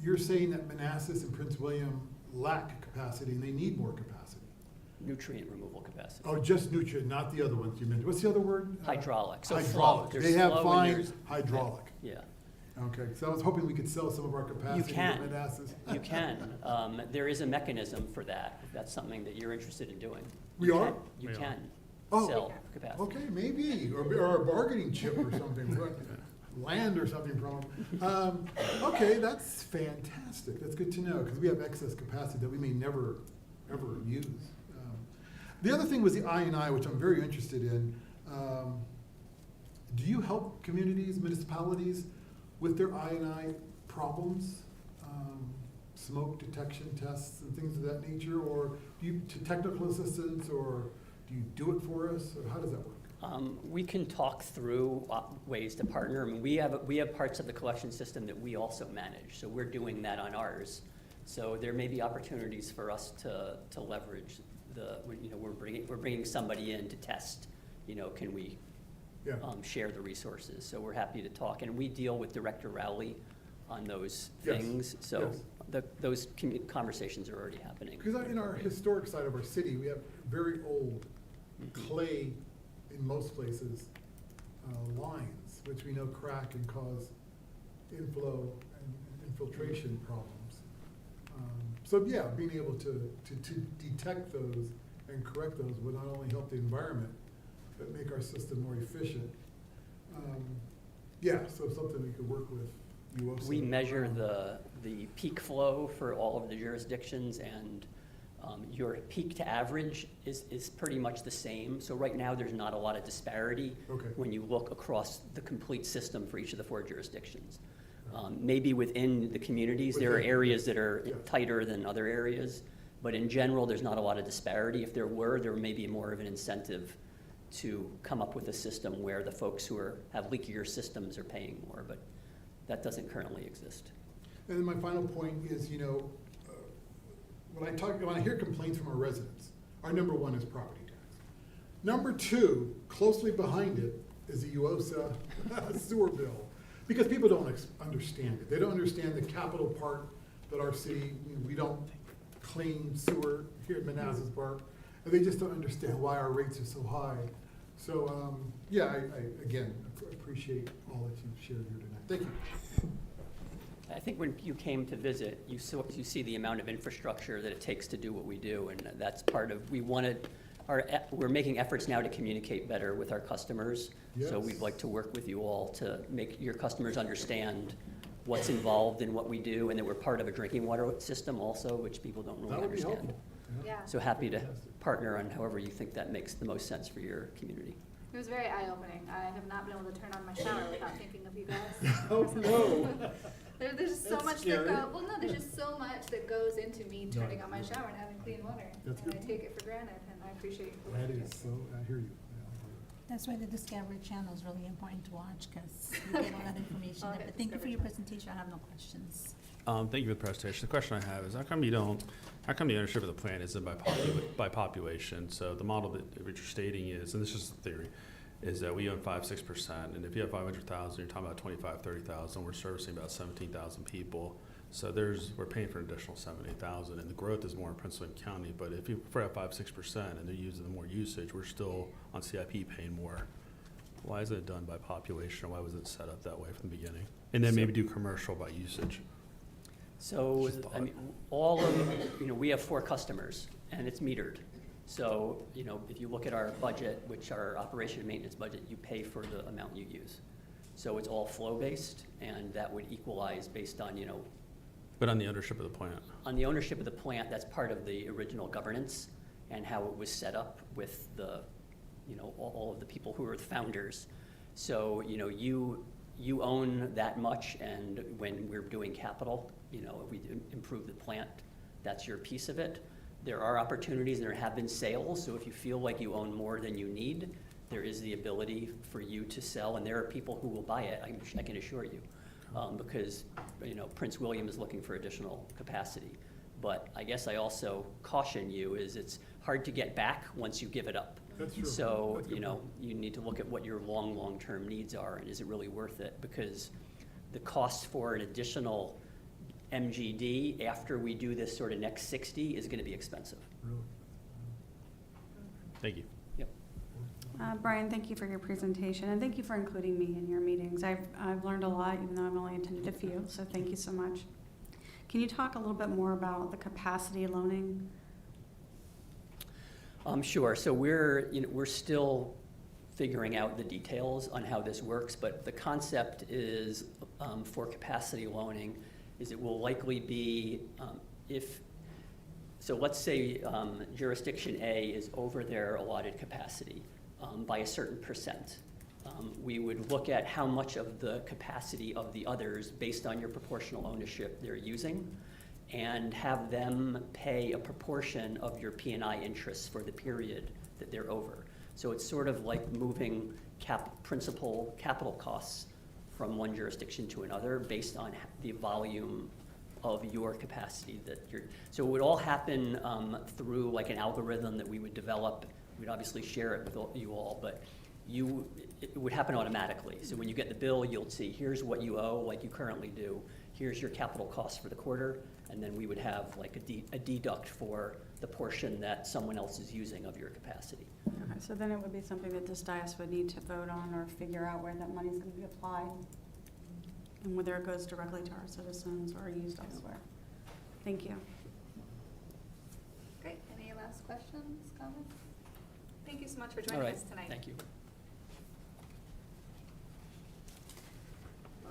You're saying that Manassas and Prince William lack capacity and they need more capacity? Nutrient removal capacity. Oh, just nutrient, not the other ones you mentioned. What's the other word? Hydraulic. So flow. Hydraulic. There's They have flow and fine there's- hydraulic. Yeah. Okay, so I was hoping we could sell some of our capacity can. to Manassas. You can. There is a mechanism for that, if that's something that you're interested in doing. We You are? can- You We are. can Oh. sell capacity. Okay, maybe, or a bargaining chip or something, land or something from them. Okay, that's fantastic, that's good to know, because we have excess capacity that we may never, ever use. The other thing was the I&I, which I'm very interested in. Do you help communities, municipalities with their I&I problems? Smoke detection tests and things of that nature, or do you, to technical assistance, or do you do it for us, or how does that work? We can talk through ways to partner. I mean, we have parts of the collection system that we also manage, so we're doing that on ours. So there may be opportunities for us to leverage we're bringing somebody in to test, can we Yeah. share the resources? So we're happy to talk, and we deal with Director Rowley on those Yes, things. So yes. those conversations are already happening. Because in our historic side of our city, we have very old clay, in most places, lines, which we know crack and cause inflow and infiltration problems. So yeah, being able to detect those and correct those would not only help the environment, but make our system more efficient. Yeah, so something we could work with UOSA. We measure the peak flow for all of the jurisdictions, and your peak to average is pretty much the same. So right now, there's not a lot of disparity Okay. when you look across the complete system for each of the 4 jurisdictions. Maybe within the communities, there are Within, areas that are yeah. tighter than other areas, but in general, there's not a lot of disparity. If there may be more of an incentive to come up with a system where the folks who have leakier systems are paying more, but that doesn't currently exist. And then my final point is, when I hear complaints from our residents, our number 1 is property tax. Number 2, closely behind it, is the UOSA sewer bill. Because people don't understand it. They don't understand the capital part that our city, we don't clean sewer here at Manassas Park. And they just don't understand why our rates are so high. So, yeah, I again, appreciate all that you've shared here tonight. Thank you. I think when you came to visit, you see the amount of infrastructure that it takes to do what we do, and that's part of, we're making efforts now to communicate better with our customers. So Yes. we'd like to work with you all to make your customers understand what's involved in what we do, and that we're part of a drinking water system also, which people don't really That would be understand. helpful. Yeah. So happy to Fantastic. partner on however you think that makes the most sense for your community. It was very eye-opening. I have not been able to turn on my shower without thinking of you guys. Oh, no. There's just so That's much scary. there's just so much that goes into me turning on my shower and having clean water. That's And I good. take it for granted, and I appreciate you. That is so, I hear you. That's why the Discovery Channel is really important to watch, because you get a lot of information. Oh, there. yeah, But thank you for Discovery your Channel. presentation. I have no questions. Thank you for the presentation. The question I have is, how come the ownership of the plant isn't by population? So the model that you're stating is, and this is the theory, is that we own 5-6%, and if you have 500,000, you're talking about 25, 30,000. We're servicing about 17,000 people. So we're paying for an additional 70,000, and the growth is more in Prince William County. But if we're at 5-6% and they're using the more usage, we're still on CIP paying more. Why isn't it done by population, or why was it set up that way from the beginning? And then maybe do commercial by usage. So, Just I mean, we have 4 customers, and it's metered. So, if you look at our budget, which our operation and maintenance budget, you pay for the amount you use. So it's all flow-based, and that would equalize based on, But on the ownership of the plant. on the ownership of the plant, that's part of the original governance and how it was set up with the, all of the people who were the founders. So, you own that much, and when we're doing capital, if we improve the plant, that's your piece of it. There are opportunities, and there have been sales, so if you feel like you own more than you need, there is the ability for you to sell, and there are people who will buy it, I can assure you. Because, Prince William is looking for additional capacity. But I guess I also caution you is it's hard to get back once you give it up. That's true. So, That's a good point. you need to look at what your long-term needs are, and is it really worth it? Because the cost for an additional MGD after we do this sort of next 60 is gonna be expensive. Really? Thank you. Yep. Brian, thank you for your presentation, and thank you for including me in your meetings. I've learned a lot, even though I've only attended a few, so thank you so much. Can you talk a little bit more about the capacity loaning? Sure. So we're still figuring out the details on how this works, but the concept is for capacity loaning is it will likely be so let's say jurisdiction A is over their allotted capacity by a certain percent. We would look at how much of the capacity of the others based on your proportional ownership they're using and have them pay a proportion of your P&I interests for the period that they're over. So it's sort of like moving principal capital costs from one jurisdiction to another based on the volume of your capacity so it would all happen through like an algorithm that we would develop. We'd obviously share it with you all, but it would happen automatically. So when you get the bill, you'll see, here's what you owe, like you currently do. Here's your capital costs for the quarter, and then we would have like a deduct for the portion that someone else is using of your capacity. Okay, so then it would be something that this dais would need to vote on or figure out where that money's going to be applied and whether it goes directly to our citizens or used elsewhere. Thank you. Great. Any last questions, comments? Thank you so much for All joining right. us tonight. Thank you.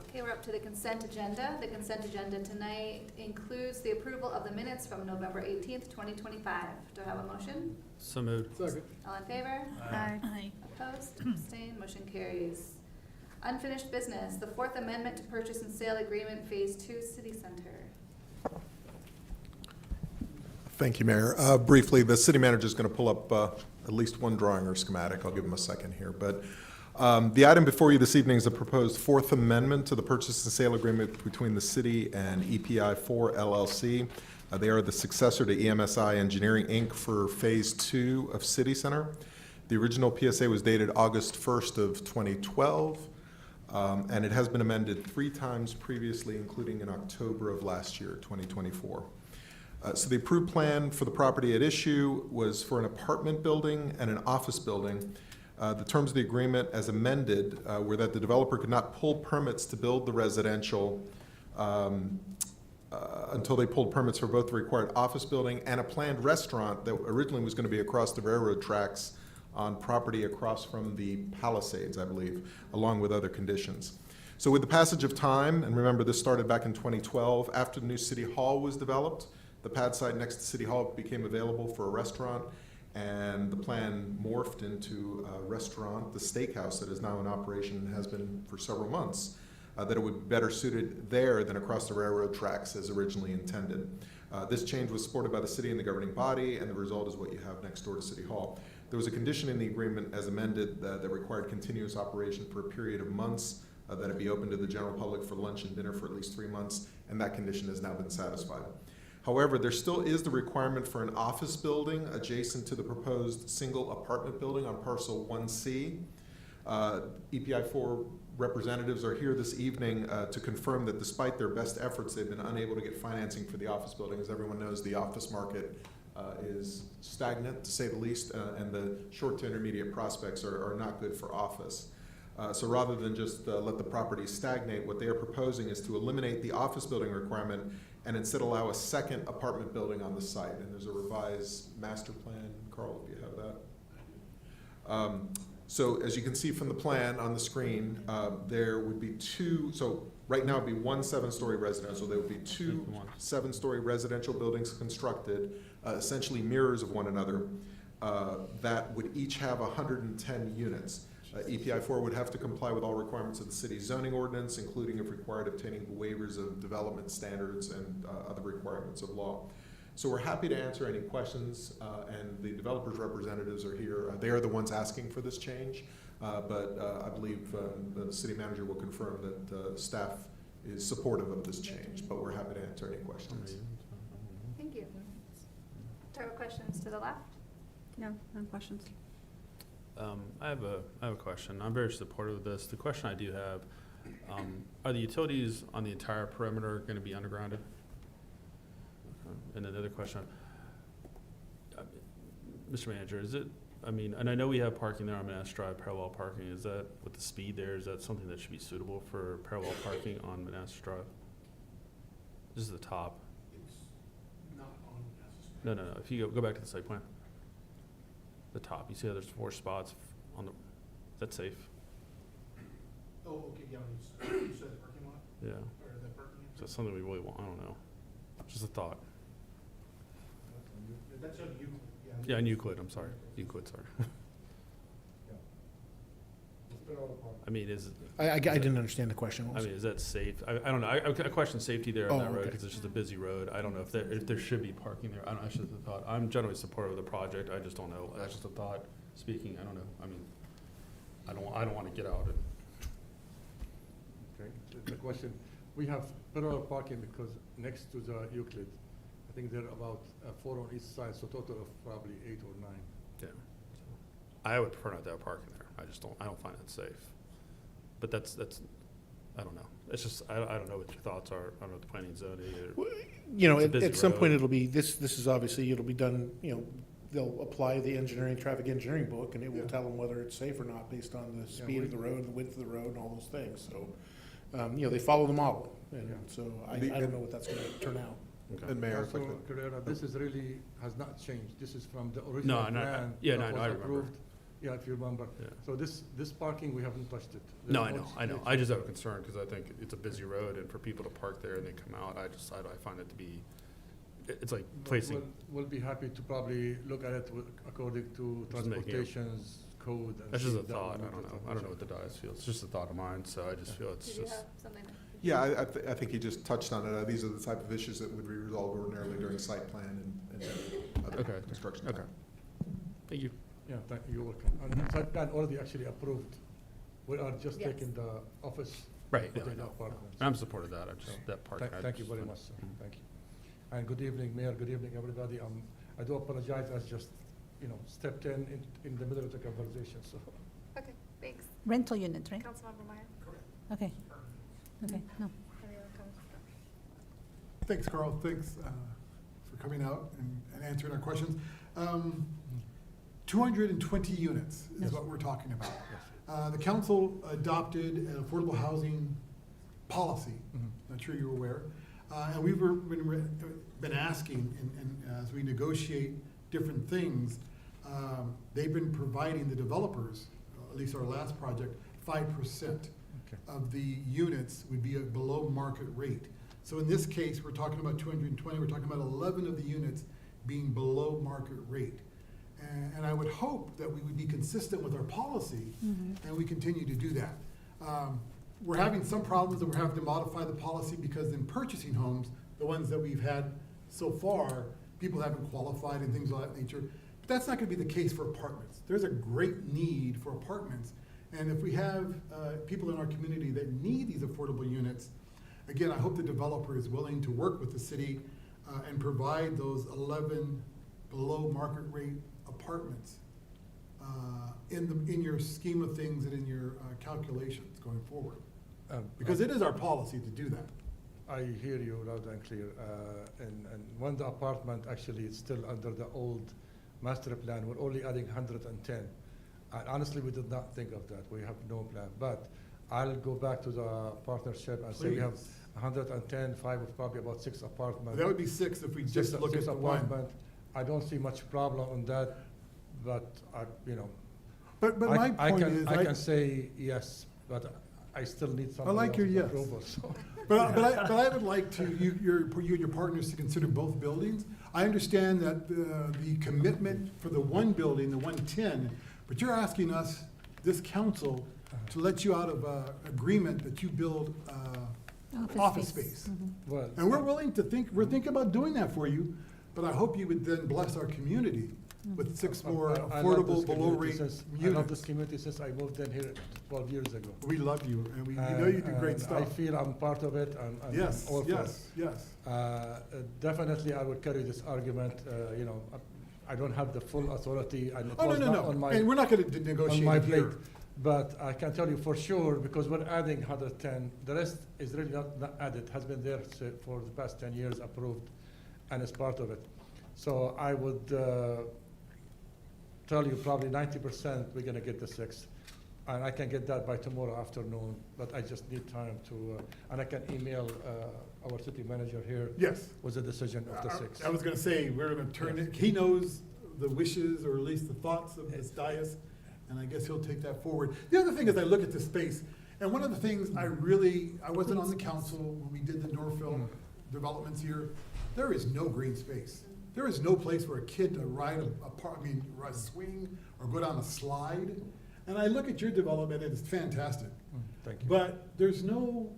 Okay, we're up to the consent agenda. The consent agenda tonight includes the approval of the minutes from November 18th, 2025. Do I have a motion? So moved. Second. All in favor? Aye. Aye. Opposed? Abstained? Motion carries. Unfinished business, the Fourth Amendment to Purchase and Sale Agreement, Phase 2, City Center. Thank you, Mayor. Briefly, the city manager is going to pull up at least one drawing or schematic. I'll give him a second here. But the item before you this evening is the proposed Fourth Amendment to the Purchase and Sale Agreement between the city and EPI4 LLC. They are the successor to EMSI Engineering, Inc. for Phase 2 of City Center. The original PSA was dated August 1st of 2012. And it has been amended 3 times previously, including in October of last year, 2024. So the approved plan for the property at issue was for an apartment building and an office building. The terms of the agreement as amended were that the developer could not pull permits to build the residential until they pulled permits for both the required office building and a planned restaurant that originally was going to be across the railroad tracks on property across from the Palisades, I believe, along with other conditions. So with the passage of time, and remember this started back in 2012, after the new City Hall was developed, the pad site next to City Hall became available for a restaurant, and the plan morphed into a restaurant, the steakhouse that is now in operation and has been for several months, that it would be better suited there than across the railroad tracks as originally intended. This change was supported by the city and the governing body, and the result is what you have next door to City Hall. There was a condition in the agreement as amended that required continuous operation for a period of months, that it be open to the general public for lunch and dinner for at least 3 months, and that condition has now been satisfied. However, there still is the requirement for an office building adjacent to the proposed single apartment building on parcel 1C. EPI4 representatives are here this evening to confirm that despite their best efforts, they've been unable to get financing for the office building. As everyone knows, the office market is stagnant, to say the least, and the short to intermediate prospects are not good for office. So rather than just let the property stagnate, what they are proposing is to eliminate the office building requirement and instead allow a second apartment building on the site. And there's a revised master plan. Carl, if you have that. So as you can see from the plan on the screen, there would be 2, so right now it'd be 1 7-story residential. There would be 2 7-story residential buildings constructed, essentially mirrors of one another, that would each have 110 units. EPI4 would have to comply with all requirements of the city's zoning ordinance, including if required obtaining waivers of development standards and other requirements of law. So we're happy to answer any questions, and the developers' representatives are here. They are the ones asking for this change, but I believe the city manager will confirm that staff is supportive of this change, but we're happy to answer any questions. Thank you. Do you have questions to the left? No, no questions. I have a question. I'm very supportive of this. The question I do have, are the utilities on the entire perimeter going to be undergrounded? And another question, Mr. Manager, is it I mean, and I know we have parking there on Manassas Drive, parallel parking. Is that, with the speed there, is that something that should be suitable for parallel parking on Manassas Drive? This is the top. It's not on No, no, no. If you go back to the site plan. The top, you see how there's 4 spots on the, is that safe? Oh, okay, yeah, you said the parking lot, Yeah. or the parking. So that's something we really want, I don't know. Just a thought. That's on Euclid, yeah. Yeah, in Euclid, I'm sorry. Euclid, sorry. I mean, I didn't understand the question. I mean, is that safe? I don't know. I question safety there on Oh, that road okay. because it's just a busy road. I don't know if there should be parking there. I don't know. That's just a thought. I'm generally supportive of the project. I just don't know. That's just a thought speaking. I don't know. I mean, I don't want to get out and. Okay, the question, we have parallel parking because next to the Euclid, I think there are about 4 on each side, so total of probably 8 or 9. Yeah. I would prefer not to have parking there. I don't find that safe. But that's, I don't know. It's just, I don't know what your thoughts are. I don't know what the planning and zoning or. You know, It's a busy at some point, road. it'll be, this is obviously, it'll be done, you know, they'll apply the traffic engineering book, and it will Yeah. tell them whether it's safe or not based on the speed of the road, the width of the road, and all those things. So, you know, they follow the model, and Yeah. so I don't know what that's gonna turn out. Okay. And Mayor, if I Also, could- Carrera, this is really, has not changed. This is from the No, original no, plan. yeah, that no, was I remember. approved. Yeah, if you remember. Yeah. So this parking, we haven't touched it. No, There's I know. no- I just have a concern because I think it's a busy road and for people to park there and they come out, I find it to be, it's like placing, We'll be happy to probably look at it according to Just making it- transportation's code. And that's just see a if that thought. will I don't meet know. the I don't know what the diocese feels. It's just a thought of mine, so I just feel it's Did you just. have something? Yeah, I think he just touched on it. These are the type of issues that would be resolved ordinarily during site plan and other Okay. construction. Okay. Thank you. Yeah, you're welcome. And site plan already actually approved. We are just Yes. taking the office. Right, yeah, I within know. apartments. I'm supportive of that. I just, So, that part. Thank you very much, sir. Mhm. Thank you. And good evening, Mayor. Good evening, everybody. I do apologize. I just, stepped in the middle of the conversation, so. Okay, thanks. Rental unit, right? Councilmember Meyer? Okay. Okay, no. Any other comments? Thanks, Carl. Thanks for coming out and answering our questions. 220 units is Yes. what we're talking about. Yes. The council adopted an affordable housing policy. Mhm. I'm sure you're aware. And been asking, and as we negotiate different things, they've been providing the developers, at least our last project, 5% Okay. of the units would be a below market rate. So in this case, we're talking about 220, we're talking about 11 of the units being below market rate. And I would hope that we would be consistent with our policy, and we continue to do that. We're having some problems that we're having to modify the policy because in purchasing homes, the ones that we've had so far, people haven't qualified and things of that nature. But that's not gonna be the case for apartments. There's a great need for apartments. And if we have people in our community that need these affordable units, again, I hope the developer is willing to work with the city and provide those 11 below market rate apartments in your scheme of things and in your calculations going forward. Because it is our policy to do that. I hear you loud and clear. And when the apartment actually is still under the old master plan, we're only adding 110. And honestly, we did not think of that. We have no plan. But I'll go back to the partnership and say we have Please. 110, 5 of probably about 6 apartments. That would be 6 if we just Six- look at six the one. apartment. I don't see much problem on that, but But my point is, I can say yes, but I still need some. I like your yes. approval, so. But I would like to, you and your partners to consider both buildings. I understand that the commitment for the one building, the 110, but you're asking us, this council, to let you out of agreement that you build office space. Well, And we're willing to we're thinking about doing that for you, but I hope you would then bless our community with 6 more I love affordable, this below community rate since- I love this units. community since I moved in here 12 years ago. We love you, and we know you do great And stuff. I feel I'm part of it, and I'm Yes, all for it. yes. Definitely, I will carry this argument, I don't have the full authority, and it Oh, was not no. on my, And we're not gonna on negotiate my it plate. here. But I can tell you for sure, because we're adding 110, the rest is really not added, has been there for the past 10 years, approved, and is part of it. So I would tell you probably 90% we're gonna get the 6th. And I can get that by tomorrow afternoon, but I just need time to, and I can email our city manager here Yes. with the decision of the 6th. I was gonna say, we're gonna turn it, he knows the wishes, or at least the thoughts of this dais, and I guess he'll take that forward. The other thing is, I look at this space, and one of the things I wasn't on the council when we did the Northville developments here, there is no green space. There is no place for a kid to ride ride a swing, or go down a slide. And I look at your development, and it's fantastic. Thank you. But there's no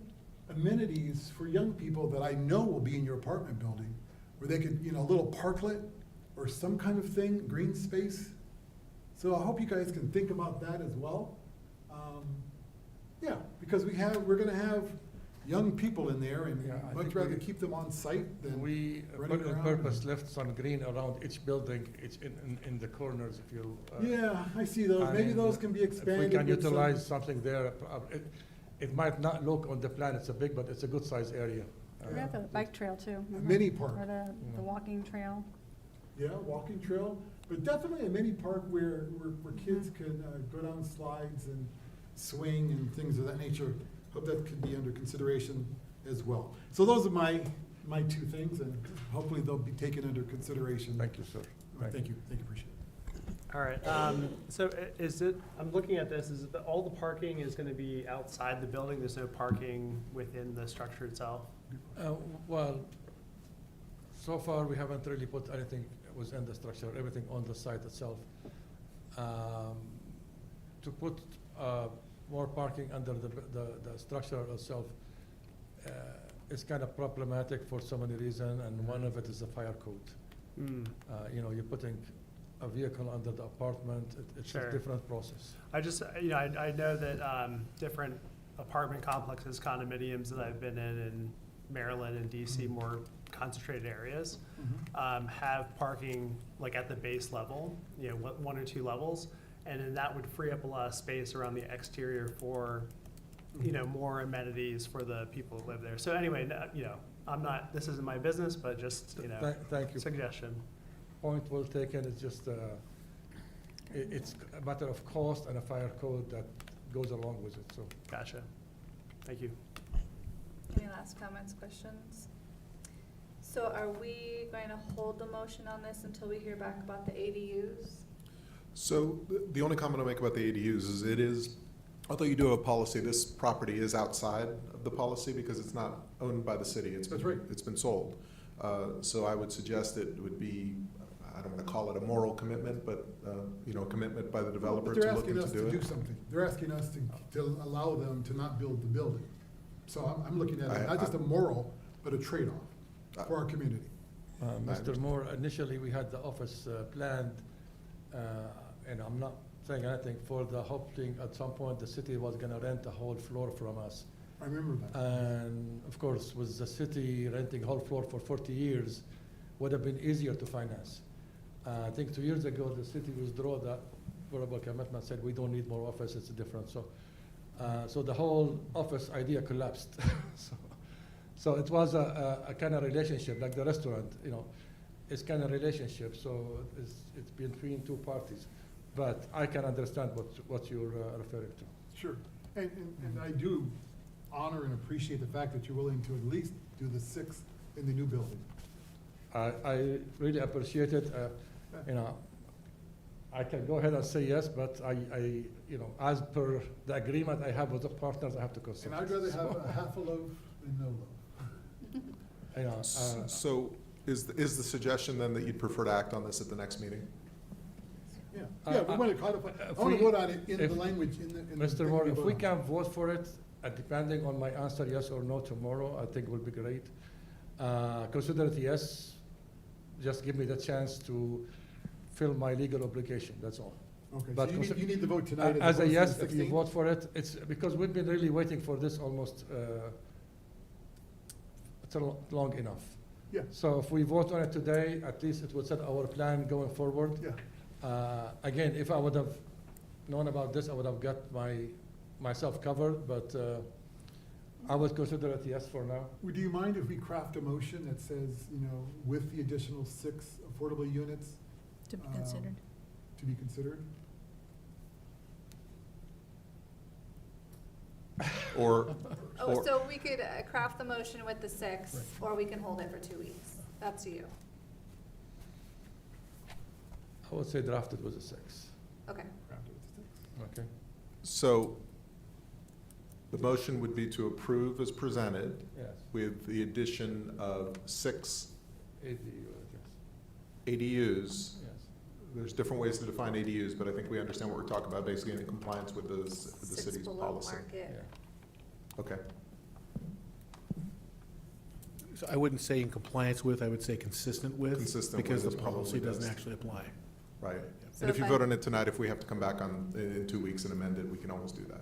amenities for young people that I know will be in your apartment building, where they could, a little parklet or some kind of thing, green space. So I hope you guys can think about that as well. Yeah, because we're gonna have young people in there, and Yeah, I much think rather we- keep them on site than We running put on around. purpose left some green around each building, each in the corners, if you. Yeah, I see those. Maybe and those can be If expanded. we can with some- utilize something there, it might not look on the plan, it's a big, but it's a good size area. We have a bike trail too. A mini park. Or the walking trail. Yeah, walking trail, but definitely a mini park where kids can go down slides and swing and things of that nature. Hope that could be under consideration as well. So those are my two things, and hopefully they'll be taken under consideration. Thank you, sir. Thank you, appreciate it. All right, so I'm looking at this, is it all the parking is gonna be outside the building? There's no parking within the structure itself? Well, so far, we haven't really put anything within the structure, everything on the site itself. To put more parking under the structure itself is kind of problematic for so many reasons, and one of it is the fire code. You're putting a vehicle under the apartment, it's Sure. a different process. I just, I know that different apartment complexes, condominiums that I've been in Maryland and DC, more concentrated areas, have parking like at the base level, 1 or 2 levels, and then that would free up a lot of space around the exterior for, more amenities for the people who live there. So anyway, this isn't my business, but just, Thank you. suggestion. Point well taken, it's just, it's a matter of cost and a fire code that goes along with it, so. Gotcha. Thank you. Any last comments, questions? So are we going to hold the motion on this until we hear back about the ADUs? So the only comment I'll make about the ADUs is although you do have a policy, this property is outside of the policy because it's not owned by the city. That's right. It's been sold. So I would suggest it would be, I don't want to call it a moral commitment, but, a commitment by the developer But they're to look asking into us to do do it. something. They're asking us to allow them to not build the building. So I'm looking at it, not just a moral, but a trade-off for our community. Mr. Moore, initially, we had the office planned, and I'm not saying anything, for the hoping at some point the city was gonna rent a whole floor from us. I remember that. And of course, with the city renting whole floor for 40 years, would have been easier to finance. I think 2 years ago, the city withdrew that verbal commitment, said we don't need more office, it's different. So the whole office idea collapsed. So it was a kind of relationship, like the restaurant, it's kind of relationship. So it's between two parties. But I can understand what you're referring to. Sure. And I do honor and appreciate the fact that you're willing to at least do the 6 in the new building. I really appreciate it. I can go ahead and say yes, but I as per the agreement I have with the partners, I have to consult. And I'd rather have a half a loaf than no loaf. So is the suggestion then that you'd prefer to act on this at the next meeting? Yeah, we want to codify, I want to vote on it in the language, in the. Mr. Moore, if we can vote for it, depending on my answer, yes or no tomorrow, I think will be great. Consider it yes, just give me the chance to fill my legal obligation, that's all. Okay, But so you need to vote tonight. As a opposed to yes, the if you 16th? vote for it, it's because we've been really waiting for this almost, it's long enough. Yeah. So if we vote on it today, at least it would set our plan going forward. Yeah. Again, if I would have known about this, I would have got myself covered, but I would consider it yes for now. Do you mind if we craft a motion that says, with the additional 6 affordable units? To be considered. to be considered? Or, Oh, so we could craft the motion with the 6, Right. or we can hold it for 2 weeks. Up to you. I would say drafted with a 6, Okay. Crafted with the 6. okay? so the motion would be to approve as presented Yes, with the addition of 6 ADU, I guess, ADUs. yes. There's different ways to define ADUs, but I think we understand what we're talking about, basically in compliance with the 6 city's below policy. market. Yeah. Okay, So I wouldn't say in compliance with, I would say consistent with. Consistent with because the is probably policy doesn't best. actually apply. right. So And if if you I- vote on it tonight, if we have to come back in 2 weeks and amend it, we can always do that.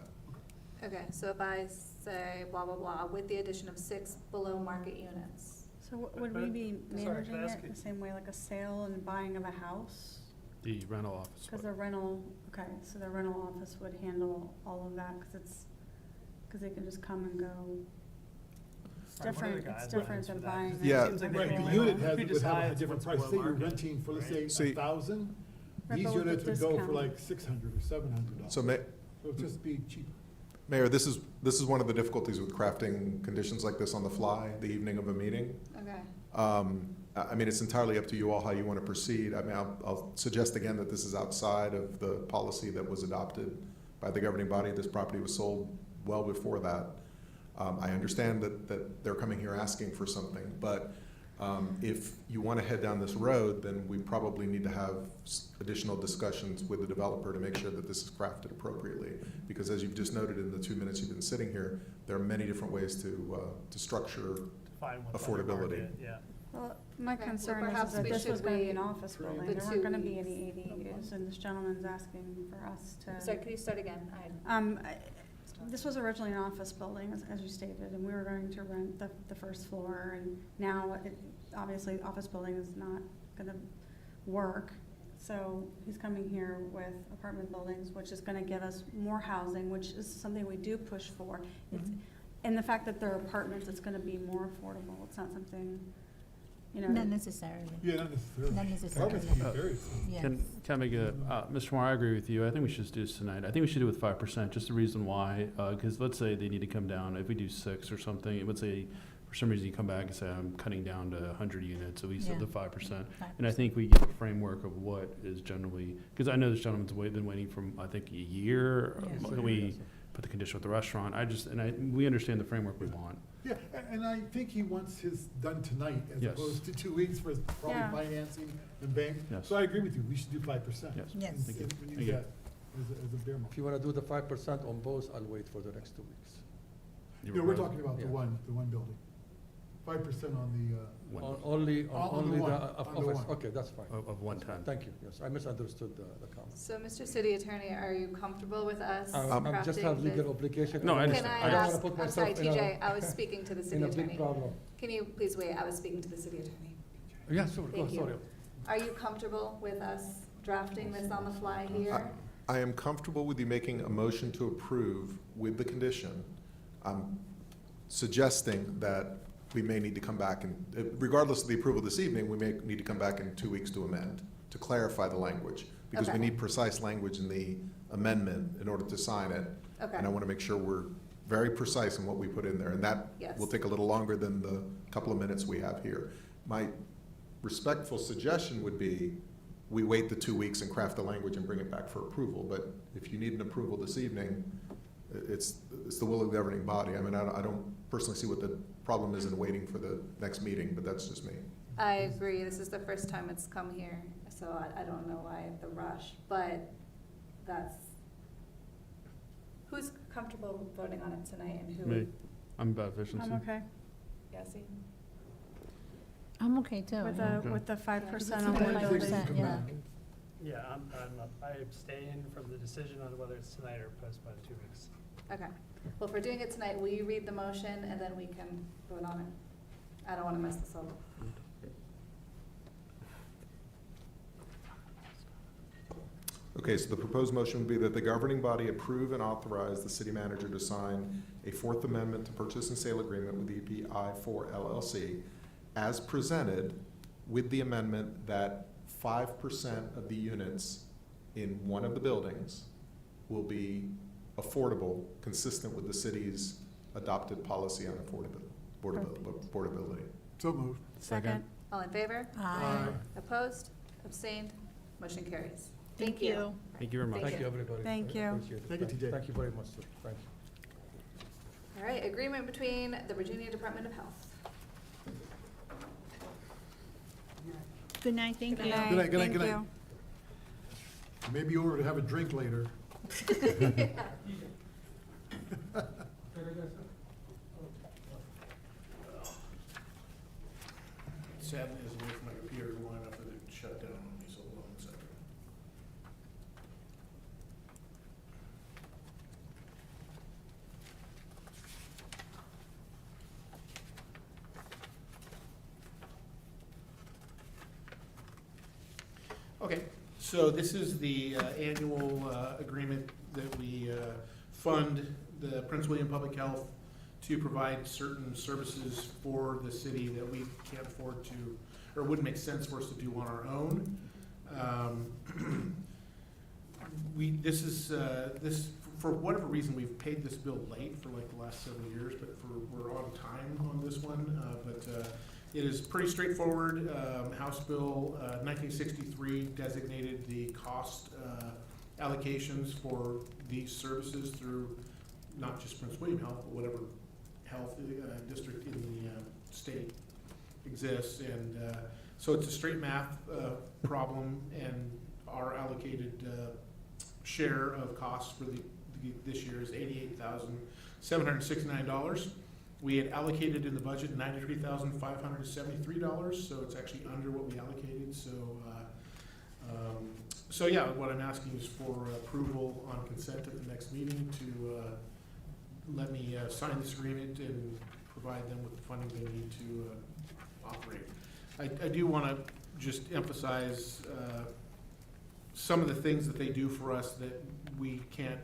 Okay, so if I say blah, blah, blah, with the addition of 6 below market units. So would we be Sorry, managing can I ask it you- the same way like a sale and buying of a house? The rental office. Because the rental, okay, so the rental office would handle all of that, because they can just come and go. It's Right, what are the different, it's guidelines different for than that? 'Cause buying. it Yeah. seems like Right, they the go- unit who would have a decides different what's price. below Say you're market, renting for, let's say, right? See- 1,000. Right, These but with the units would go for discount. like $600 or $700. So, So it'd just be cheaper. Mayor, this is one of the difficulties with crafting conditions like this on the fly, the evening of a meeting. Okay. I mean, it's entirely up to you all how you want to proceed. I mean, I'll suggest again that this is outside of the policy that was adopted by the governing body. This property was sold well before that. I understand that they're coming here asking for something, but if you want to head down this road, then we probably need to have additional discussions with the developer to make sure that this is crafted appropriately. Because as you've just noted in the 2 minutes you've been sitting here, there are many different ways to structure. Define what's Affordability. under market, yeah. Well, my Okay, well, concern perhaps is that we this should was gonna be an wait office for building, the there 2 weren't gonna be weeks. any ADUs, and this gentleman's asking for us to. Sorry, could you start again? This was originally an office building, as you stated, and we were going to rent the first floor, and now, obviously, the office building is not gonna work. So he's coming here with apartment buildings, which is gonna give us more housing, which is something we do push for. It's, and the fact that they're apartments, it's gonna be more affordable, it's not something, you know. Not necessarily. Yeah, not necessarily. Not necessarily. Apartments can be very expensive. Yes. Can I make Mr. Moore, I agree with you. I think we should just do this tonight. I think we should do it with 5%, just the reason why, because let's say they need to come down, if we do 6 or something, let's say for some reason you come back and say, I'm cutting down to 100 units, so we said Yeah. the 5%. 5%. And I think we get a framework of what is generally, because I know this gentleman's been waiting from, I think, a year. Yes. We put the condition with the restaurant. We understand the framework we want. Yeah, and I think he wants his done tonight as Yes. opposed to 2 weeks for probably Yeah. financing and bank. Yes. So I agree with you, we should do 5%. Yes. Yes. And- Thank you. and we Thank use you. that as a bare If you want to do the 5% on both, I'll wait for the next 2 weeks. No, we're talking about Yeah. the one building. 5% on the, On only On the the one, of- on the office, one. okay, that's fine. Of 110. Thank you, yes, I misunderstood the comment. So, Mr. City Attorney, are you comfortable with us I just crafting have legal this? obligation. No, I Can understand. I don't wanna ask, put I'm sorry, myself in a- TJ, I was speaking to the In city a big attorney. problem. Can you please wait, I was speaking to the city attorney. Yeah, sure, Thank you. sorry. Are you comfortable with us drafting this on the fly here? I am comfortable with you making a motion to approve with the condition. I'm suggesting that we may need to come back and, regardless of the approval this evening, we may need to come back in 2 weeks to amend, to clarify the language. Because we Okay. need precise language in the amendment in order to sign it. Okay. And I want to make sure we're very precise in what we put in there. And that Yes. will take a little longer than the couple of minutes we have here. My respectful suggestion would be, we wait the 2 weeks and craft the language and bring it back for approval. But if you need an approval this evening, it's the will of the governing body. I mean, I don't personally see what the problem is in waiting for the next meeting, but that's just me. I agree, this is the first time it's come here, so I don't know why the rush, but who's comfortable voting on it tonight and who? Me, I'm about efficiency. I'm okay Yasi? I'm okay too. with yeah. the 5% Yeah. on one 5%, building. yeah. Yeah, I abstain from the decision on whether it's tonight or postponed 2 weeks. Okay, well, if we're doing it tonight, will you read the motion and then we can vote on it? I don't wanna mess this up. Okay, so the proposed motion would be that the governing body approve and authorize the city manager to sign a Fourth Amendment to Purchase and Sale Agreement with EPI4 LLC as presented, with the amendment that 5% of the units in one of the buildings will be affordable, consistent with the city's adopted policy on affordability. So moved. Second. All in favor? Aye. Opposed? Abstained? Motion carries. Thank you. Thank you very much. Thank you, everybody. Thank you. Appreciate it. Thank you, TJ. Thank you very much, sir. Thank you. All right, agreement between the Virginia Department of Health. Good night, thank Good you. night. Good night, good night, Thank good night. you. Maybe over to have a drink later. Sadly, is away from my computer long enough that it shut down on me, so hold on a second. Okay, so this is the annual agreement that we fund the Prince William Public Health to provide certain services for the city that we can't afford to, or wouldn't make sense for us to do on our own. This, for whatever reason, we've paid this bill late for like the last 7 years, but we're on time on this one. It is pretty straightforward. House Bill 1963 designated the cost allocations for these services through not just Prince William Health, but whatever health district in the state exists. And so it's a straight math problem, and our allocated share of costs for this year is $88,769. We had allocated in the budget $93,573, so it's actually under what we allocated. So yeah, what I'm asking is for approval on consent at the next meeting to let me sign this agreement and provide them with the funding they need to operate. I do want to just emphasize some of the things that they do for us that we can't,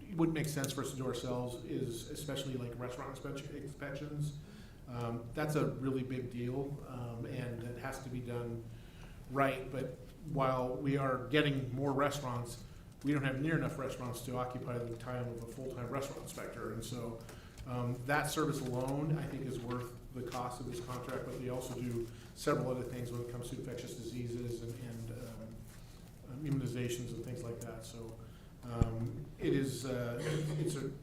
it wouldn't make sense for us to do ourselves, is especially like restaurant inspections. That's a really big deal, and it has to be done right. But while we are getting more restaurants, we don't have near enough restaurants to occupy the time of a full-time restaurant inspector. And so that service alone, I think, is worth the cost of this contract. But we also do several other things when it comes to infectious diseases and immunizations and things like that. So it's a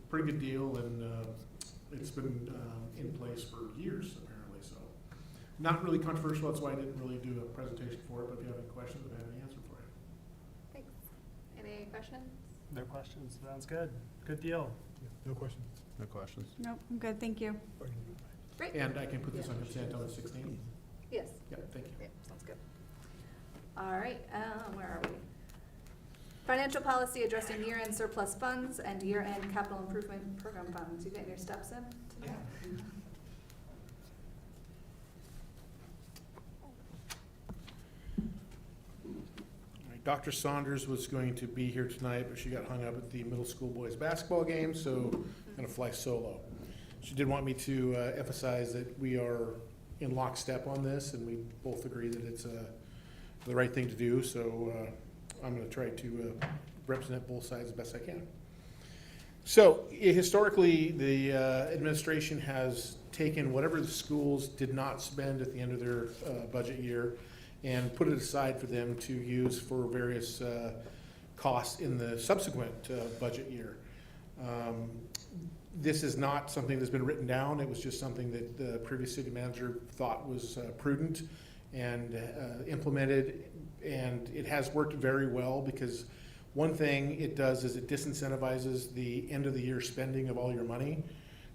pretty good deal, and it's been in place for years apparently. So not really controversial. That's why I didn't really do a presentation for it. But if you have any questions, I have an answer for you. Thanks. Any questions? No questions. Sounds good. Good deal. No questions. No questions. Nope, I'm good, thank you. Great. And I can put this on consent on the 16th. Yes. Yeah, thank you. Yeah, sounds good. All right, where are we? Financial policy addressing year-end surplus funds and year-end capital improvement program funds. You getting your steps in tonight? Dr. Saunders was going to be here tonight, but she got hung up at the middle school boys basketball game, so I'm gonna fly solo. She did want me to emphasize that we are in lockstep on this, and we both agree that it's the right thing to do, so I'm gonna try to represent both sides as best I can. So historically, the administration has taken whatever the schools did not spend at the end of their budget year and put it aside for them to use for various costs in the subsequent budget year. This is not something that's been written down. It was just something that the previous city manager thought was prudent and implemented, and it has worked very well, because one thing it does is it disincentivizes the end of the year spending of all your money.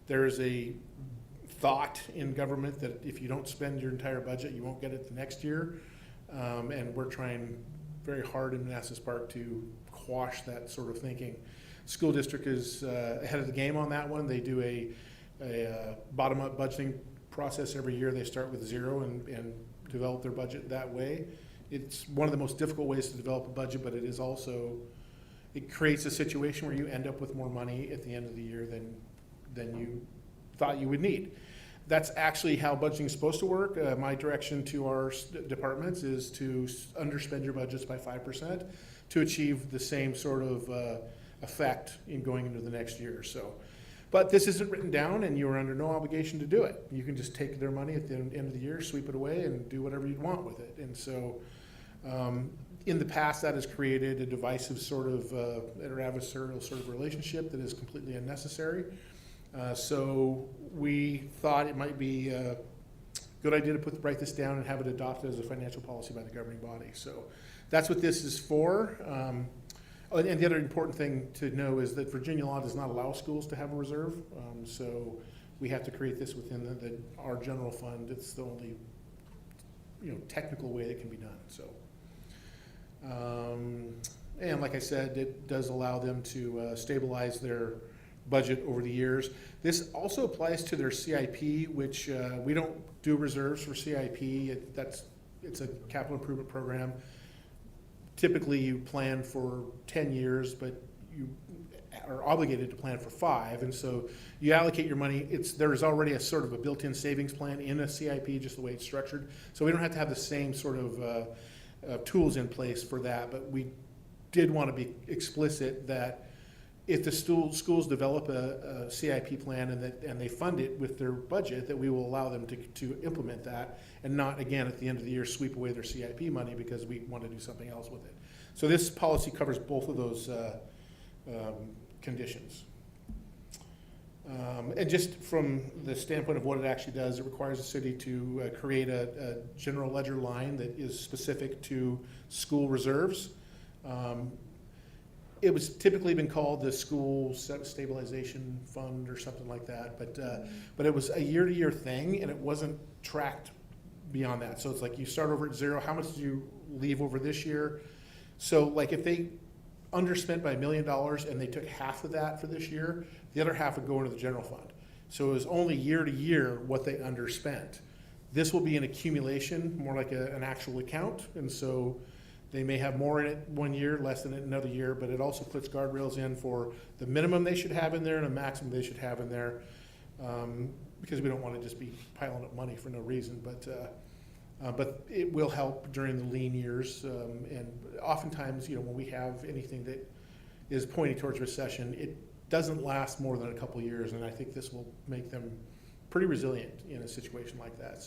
There's a thought in government that if you don't spend your entire budget, you won't get it the next year. And we're trying very hard in Manassas Park to quash that sort of thinking. School district is ahead of the game on that one. They do a bottom-up budgeting process every year. They start with zero and develop their budget that way. It's one of the most difficult ways to develop a budget, but it is also, it creates a situation where you end up with more money at the end of the year than you thought you would need. That's actually how budgeting is supposed to work. My direction to our departments is to underspend your budgets by 5%, to achieve the same sort of effect in going into the next year. So, but this isn't written down, and you are under no obligation to do it. You can just take their money at the end of the year, sweep it away, and do whatever you want with it. And so, in the past, that has created a divisive sort of or adversarial sort of relationship that is completely unnecessary. So we thought it might be a good idea to write this down and have it adopted as a financial policy by the governing body. So that's what this is for. And the other important thing to know is that Virginia law does not allow schools to have a reserve. So we have to create this within our general fund. It's the only technical way that can be done. So. And like I said, it does allow them to stabilize their budget over the years. This also applies to their CIP, which we don't do reserves for CIP. It's a capital improvement program. Typically, you plan for 10 years, but you are obligated to plan for 5. And so you allocate your money. There's already a sort of a built-in savings plan in a CIP, just the way it's structured. So we don't have to have the same sort of tools in place for that, but we did want to be explicit that if the schools develop a CIP plan and they fund it with their budget, that we will allow them to implement that and not, again, at the end of the year, sweep away their CIP money because we want to do something else with it. So this policy covers both of those conditions. And just from the standpoint of what it actually does, it requires the city to create a general ledger line that is specific to school reserves. It was typically been called the School Stabilization Fund or something like that, but it was a year-to-year thing, and it wasn't tracked beyond that. So it's like you start over at 0. How much did you leave over this year? So like if they underspent by $1 million and they took half of that for this year, the other half would go into the general fund. So it was only year to year what they underspent. This will be an accumulation, more like an actual account, and so they may have more in it one year, less in it another year, but it also puts guardrails in for the minimum they should have in there and a maximum they should have in there, because we don't want to just be piling up money for no reason, but it will help during the lean years, and oftentimes, when we have anything that is pointing towards recession, it doesn't last more than a couple of years, and I think this will make them pretty resilient in a situation like that.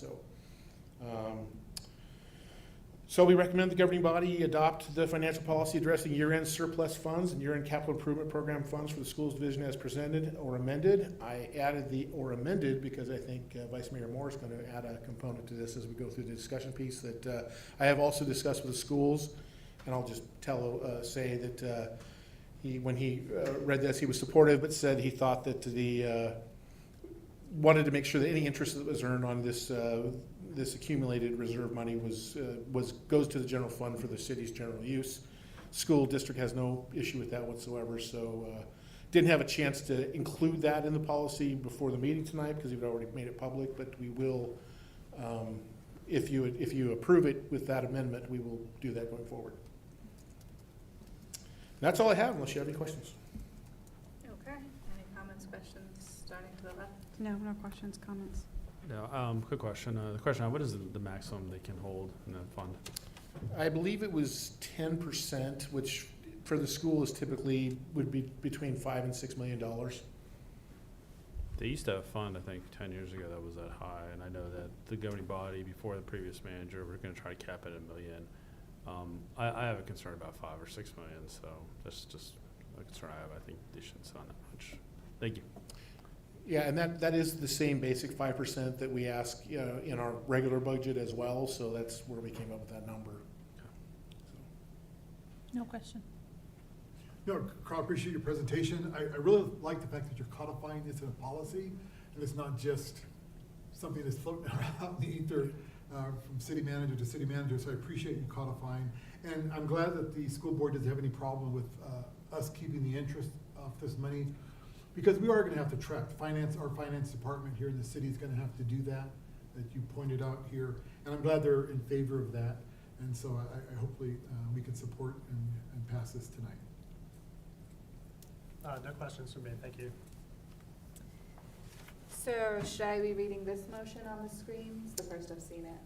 So we recommend the governing body adopt the financial policy addressing year-end surplus funds and year-end capital improvement program funds for the schools division as presented or amended. I added the or amended because I think Vice Mayor Moore is going to add a component to this as we go through the discussion piece that I have also discussed with the schools, and I'll just say that when he read this, he was supportive, but said he thought that wanted to make sure that any interest that was earned on this accumulated reserve money goes to the general fund for the city's general use. School district has no issue with that whatsoever, so didn't have a chance to include that in the policy before the meeting tonight because we've already made it public, but we will, if you approve it with that amendment, we will do that going forward. That's all I have, unless you have any questions. Okay, any comments, questions, starting to the left? No questions, comments. No, quick question. The question, what is the maximum they can hold in that fund? I believe it was 10%, which for the school is typically would be between $5 and $6 million. They used to have a fund, I think, 10 years ago that was that high, and I know that the governing body before the previous manager were going to try to cap it at $1 million. I have a concern about 5 or 6 million, so that's just a concern I have. I think they shouldn't spend that much. Thank you. Yeah, and that is the same basic 5% that we ask in our regular budget as well, so that's where we came up with that number. No question. Carl, I appreciate your presentation. I really like the fact that you're codifying this in a policy, and it's not just something that's floating around the ether from city manager to city manager, so I appreciate you codifying. And I'm glad that the school board doesn't have any problem with us keeping the interest of this money, because we are going to have to track our finance department here in the city is going to have to do that you pointed out here, and I'm glad they're in favor of that. And so I hopefully we can support and pass this tonight. No questions from me, thank you. So should I be reading this motion on the screen? It's the first I've seen it.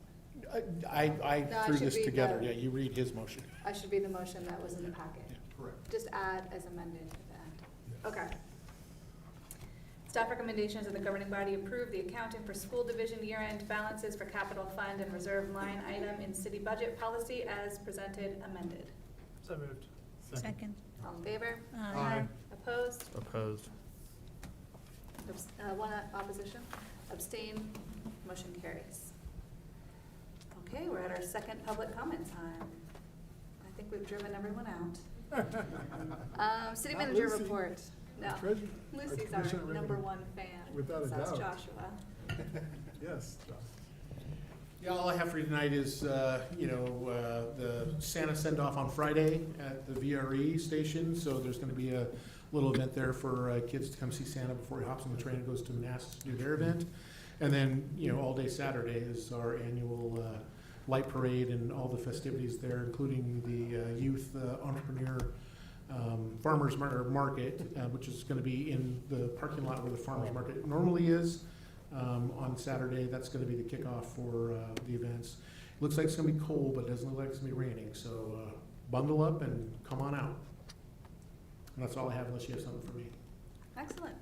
I No, I threw should this read together, the- yeah, you read his motion. I should read the motion that was in the packet. Correct. Just add as amended at the end. Okay. Staff recommendations of the governing body approve the accounting for school division year-end balances for capital fund and reserve line item in city budget policy as presented amended. So moved. Second. All in favor? Aye. Opposed? Opposed. One opposition? Abstain? Motion carries. Okay, we're at our second public comment time. I think we've driven everyone out. City Not manager Lucy. report. No. Treasurer- Lucy's our our Commissioner number Revenue. one fan. Without a So that's doubt. Joshua. Yes, Josh. Yeah, all I have for you tonight is, the Santa send-off on Friday at the VRE station. So there's gonna be a little event there for kids to come see Santa before he hops on the train and goes to Manassas to do their event. And then, all day Saturday is our annual light parade and all the festivities there, including the youth entrepreneur farmers market, which is gonna be in the parking lot where the farmers market normally is. On Saturday, that's gonna be the kickoff for the events. Looks like it's gonna be cold, but it doesn't look like it's gonna be raining, so bundle up and come on out. And that's all I have unless you have something for me. Excellent.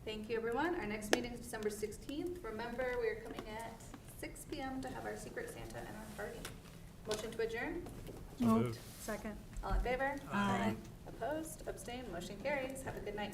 Thank you, everyone. Our next meeting is December 16th. Remember, we are coming at 6 p.m. to have our Secret Santa and our party. Motion to adjourn? So moved. Second. All in favor? Aye. Opposed? Abstained? Motion carries. Have a good night.